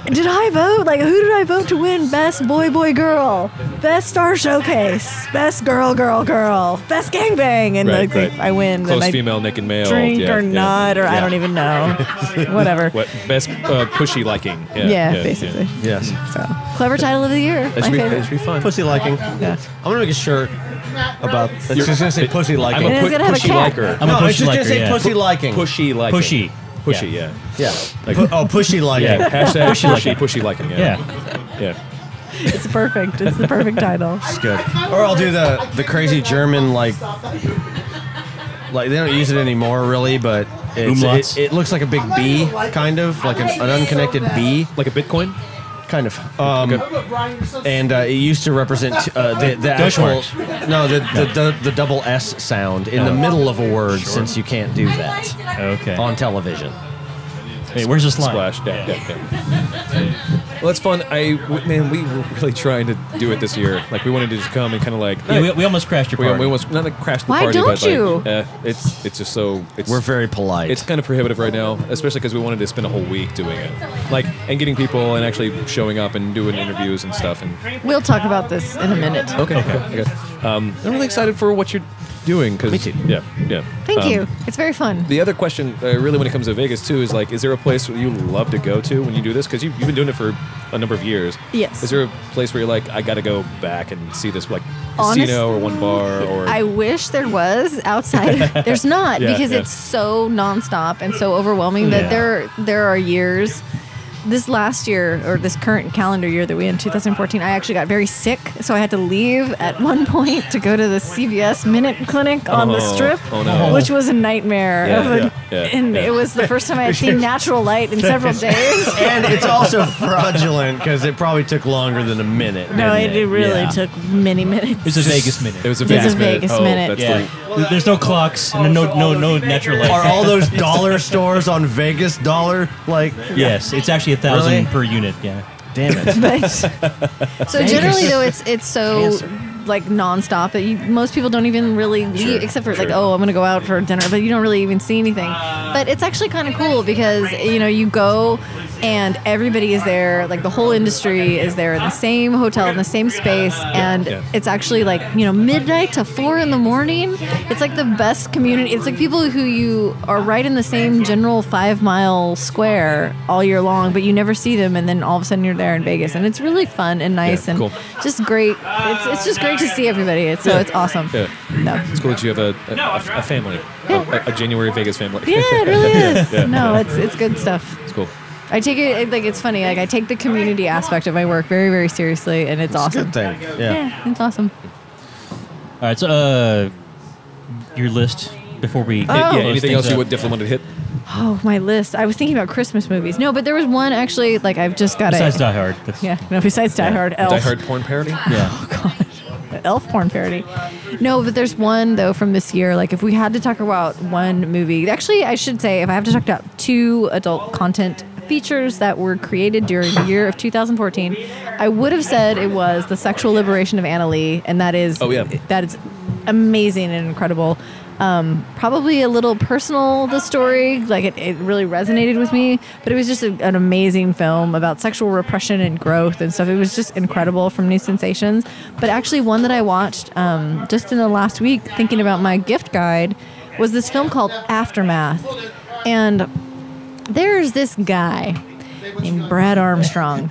did I vote? Like, who did I vote to win? Best boy, girl. Best star showcase. Best girl. Best gangbang. And
Right.
I win.
Close
then I
female, naked male.
drink or not, or I don't even know. Whatever.
What best pushy liking?
Yeah, basically.
Yes.
So, clever title of the year.
That
My favorite.
should be fun.
Pussy liking.
Yeah.
I'm gonna make a shirt about. It's just gonna say pussy liking.
I'm
And
a
it's gonna have a
pushy
cat.
liker.
I'm a
no, it's
pushy
just gonna
liker,
say
yeah.
pussy liking.
Pushy liking.
Pushy.
Pushy, yeah.
Yeah.
Like-
Pushy liking.
Yeah. Hashtag pushy liking.
Yeah.
Yeah.
It's perfect. It's the perfect title.
It's good. Or I'll do the crazy German like they don't use it anymore really, but
Umlauts?
it looks like a big bee, kind of like an unconnected bee,
Like a Bitcoin?
kind of. And it used to represent the actual the double S sound in the middle of a word, since you can't do that
Okay.
on television.
Hey, where's the slime?
Splash. Yeah. Well, that's fun. We were really trying to do it this year. Like, we wanted to just come and kind of like.
Yeah, we almost crashed your
We
party.
almost not crashed the
Why
party,
don't
but
you?
it's just so.
We're very polite.
It's kind of prohibitive right now, especially because we wanted to spend a whole week doing it, and getting people and actually showing up and doing interviews and stuff. And
We'll talk about this in a minute.
okay. I'm really excited for what you're doing. Cause,
Me too.
Yeah.
Thank you. It's very fun.
The other question, really, when it comes to Vegas too, is is there a place where you love to go to when you do this? Because you've been doing it for a number of years.
Yes.
Is there a place where you're like, I got to go back and see this, like
Honest-
casino or one bar or?
I wish there was outside. There's not
Yeah,
because
yeah.
it's so nonstop and so overwhelming that there are years. This last year, or this current calendar year that we in 2014, I actually got very sick, so I had to leave at one point to go to the CVS Minute Clinic on the Strip,
oh no.
which was a nightmare. And it was the first time I had seen natural light in several days.
and it's also fraudulent because it probably took longer than a minute.
No,
didn't
it really
Yeah.
took many minutes.
It's a Vegas minute.
It was a
It's a
Vegas minute.
Vegas
Oh,
minute.
that's
Yeah.
great.
There's no clocks and no natural light.
Are all those dollar stores on Vegas dollar? Like,
Yes, it's actually 1,000
Really?
per unit. Yeah.
damn it.
But so generally though it's so like nonstop that most people don't even really leave except for like, oh, I'm gonna go out for dinner, but you don't really even see anything. But it's actually kind of cool because you go and everybody is there, like the whole industry is there in the same hotel in the same space, and it's actually like midnight to 4 a.m. It's like the best community. It's like people who you are right in the same general 5-mile square all year long, but you never see them, and then all of a sudden you're there in Vegas, and it's really fun and nice and
cool.
just great. It's just great to see everybody. It's awesome.
Yeah.
No.
It's cool that you have a family, a January Vegas family.
Yeah, it really is. No, it's good stuff.
It's cool.
I take it like it's funny. Like I take the community aspect of my work very, very seriously, and it's awesome.
Good thing. Yeah.
Yeah, it's awesome.
All right, so your list before we.
Yeah,
close
anything
things
else you
up.
would definitely want to hit?
Oh, my list. I was thinking about Christmas movies. No, but there was one actually. Like I've just got
Besides
it.
Die Hard. That's-
Yeah, no. Besides Die Hard, Elf.
Die Hard porn parody?
Yeah.
Elf porn parody. No, but there's one though from this year. Like if we had to talk about one movie, actually I should say if I have to talk about 2 adult content features that were created during the year of 2014, I would have said it was The Sexual Liberation of Anna Lee, and that is that is amazing and incredible. Probably a little personal, the story, like it really resonated with me, but it was just an amazing film about sexual repression and growth and stuff. It was just incredible from New Sensations. But actually one that I watched just in the last week thinking about my gift guide was this film called Aftermath. And there's this guy named Brad Armstrong.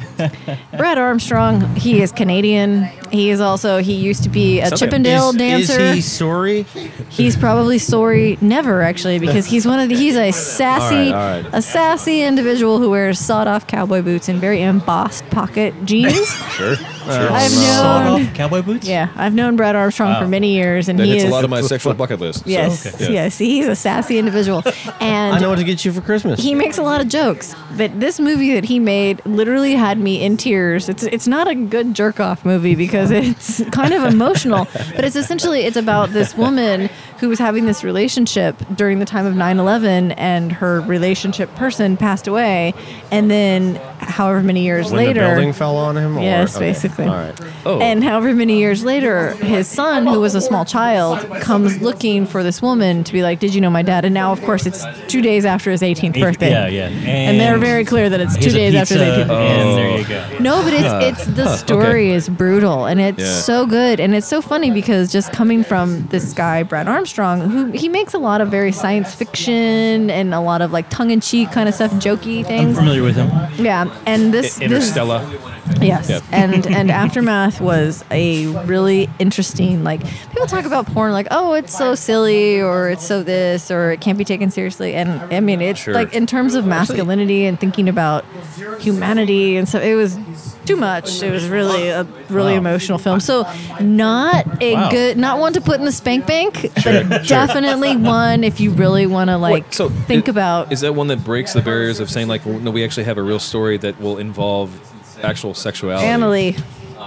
Brad Armstrong, he is Canadian. He used to be a Chippendale dancer.
Is he sorry?
He's probably sorry never, actually, because he's he's a sassy,
All right.
a sassy individual who wears sawed-off cowboy boots and very embossed pocket jeans.
Sure.
I've
Sawed
known,
off cowboy boots?
yeah, I've known Brad Armstrong for many years, and
That
he
hits
is
a lot of my sexual bucket list. So,
yes,
yeah.
yes, he's a sassy individual, and
I know what to get you for Christmas.
he makes a lot of jokes. But this movie that he made literally had me in tears. It's not a good jerk off movie because it's kind of emotional, but it's about this woman who was having this relationship during the time of 9/11, and her relationship person passed away, and then however many years
when
later,
the building fell on him? Or?
yes,
Okay.
basically.
All right.
Oh.
And however many years later, his son, who was a small child, comes looking for this woman to be like, "Did you know my dad?" And now, of course, it's 2 days after his 18th birthday.
Yeah.
And they're very clear that it's 2
here's a
days after
pizza,
his 18th birthday.
and there you go.
No, but it's the story is brutal, and it's
Yeah.
so good, and it's so funny because just coming from this guy Brad Armstrong, who he makes a lot of very science fiction and a lot of like tongue-in-cheek kind of stuff, jokey
I'm
things.
familiar with him.
Yeah, and this
Interstellar.
yes,
Yep.
and Aftermath was a really interesting. Like people talk about porn, like oh, it's so silly, or it's so this, or it can't be taken seriously. And I mean, it's
Sure.
like in terms of masculinity and thinking about humanity, and so it was too much. It was really a really emotional film. So not a good, not one to put in the spank bank, but definitely one if you really want to like think about.
Is that one that breaks the barriers of saying like, well, no, we actually have a real story that will involve actual sexuality?
Annalee,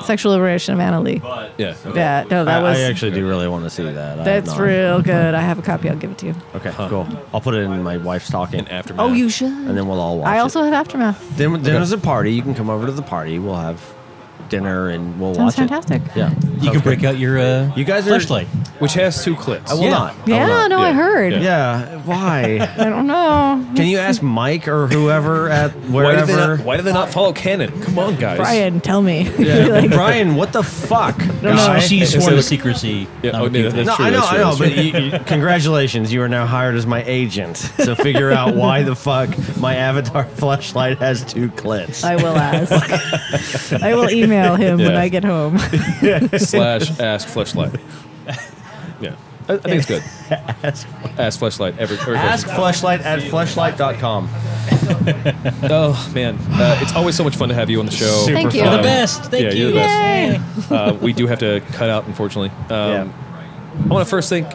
sexual liberation of Annalee.
Yeah. Okay.
Yeah, no, that was.
I actually do really want to see that. I
That's
have not.
real good. I have a copy. I'll give it to you.
Okay, cool. I'll put it in my wife's talking,
In Aftermath.
Oh, you should.
and then we'll all watch
I
it.
also have Aftermath.
Then there's a party. You can come over to the party. We'll have dinner and we'll
Sounds
watch
fantastic.
it. Yeah.
You can break out your
You guys are-
fleshlight.
Which has 2 clips.
I will not. I will
Yeah,
not.
no, I
Yeah.
heard.
Yeah.
Yeah. Why?
I don't know.
Can you ask Mike or whoever at
Why do,
wherever?
why do they not follow canon? Come on, guys.
Brian, tell me.
Yeah.
Like,
Brian, what the fuck? guy?
She's
It's
sworn to
like-
secrecy.
Yeah,
not
oh,
repeat
yeah,
things.
No,
true,
I know,
that's
I
true,
know,
that's
but congratulations, you are now hired as my agent to figure out why the fuck my avatar fleshlight has 2 clits.
I will ask. I will email him when
Yeah.
I get home.
/ask Fleshlight. Yeah. I think it's good. Ask Fleshlight.
Ask fleshlight at fleshlight.com.
Oh, man. It's always so much fun to have you on the show.
Super
Thank you.
fun.
You're the best. Thank
Yeah,
you.
you're the best.
Yay.
We do have to cut out, unfortunately.
Yeah.
I want to first thank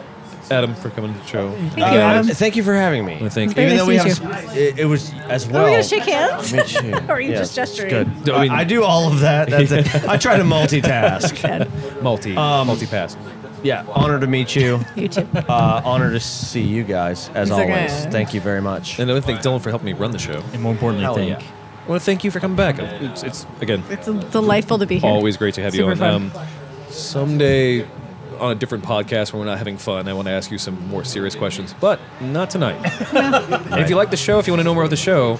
Adam for coming to the show.
Thank you, Adam.
Thank you for having me.
I think
Very
Even
nice
though we
to
have,
meet
it was as well.
Are we going to shake hands?
Me too.
Or are you
Yes,
just gesturing?
Good.
I mean-
I do all of that. That's it. I try to multitask.
multi-pass.
Yeah, honor to meet you.
You too.
Honor to see you guys, as
It's okay.
always. Thank you very much.
And I want to thank Dylan for helping me run the show.
And more importantly,
Hell
thank
yeah.
I want to thank you for coming back. It's again,
It's delightful to be here.
always great to have
Super
you on.
fun.
Someday on a different podcast where we're not having fun, I want to ask you some more serious questions, but not tonight. And if you like the show, if you want to know more about the show,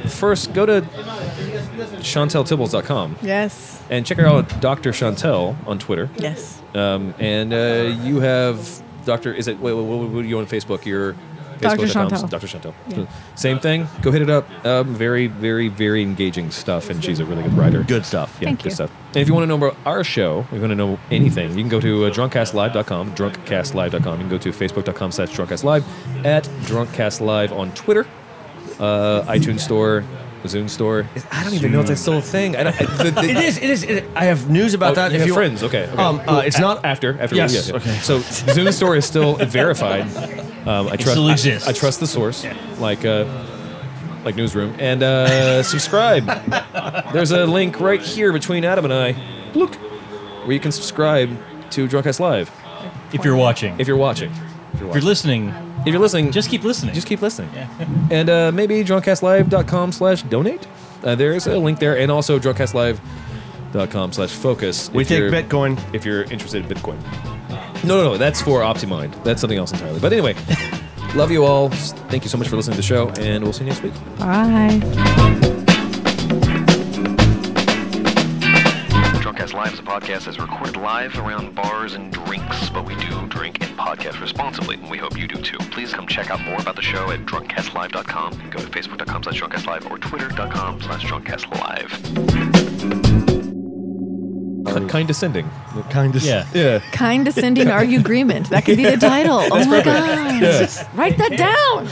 first go to ChauntelleTibbals.com
Yes.
and check her out, Dr. Chauntelle on Twitter.
Yes.
And you have Dr. Is it? Wait, what are you on Facebook? Your
Dr.
Facebook.com,
Chauntelle.
Dr. Chauntelle.
Yeah.
Same thing. Go hit it up. Very, very, very engaging stuff, and she's a really good writer.
Good stuff.
Yeah,
Thank
good
you.
stuff. And if you want to know about our show, if you want to know anything, you can go to DrunkCastLive.com, DrunkCastLive.com. You can go to Facebook.com/DrunkCastLive, at DrunkCastLive on Twitter, iTunes Store, Zune Store. I don't even know if that's still a thing. I don't,
It is. I have news about that.
You
If
have
you
friends, okay. Cool.
It's not
after.
Yes,
yeah.
okay.
So Zune Store is still verified. I trust.
still exists.
I trust the source, like Newsroom, and subscribe. There's a link right here between Adam and I, look, where you can subscribe to DrunkCast Live
If you're watching.
if you're watching.
If you're listening,
If you're listening,
just keep listening.
just keep listening. And maybe DrunkCastLive.com/donate. There's a link there, and also DrunkCastLive.com/focus.
We
if
take
you're-
Bitcoin.
if you're interested in Bitcoin. No, that's for OptiMind. That's something else entirely. But anyway, love you all. Thank you so much for listening to the show, and we'll see you next week.
Bye.
DrunkCast Live is a podcast is recorded live around bars and drinks, but we do drink and podcast responsibly. We hope you do too. Please come check out more about the show at DrunkCastLive.com. Go to Facebook.com/DrunkCastLive or Twitter.com/DrunkCastLive.
Condescending.
Kind of.
Yeah.
Condescending argument. That could be the title. Oh my god.
Yeah.
Write that down.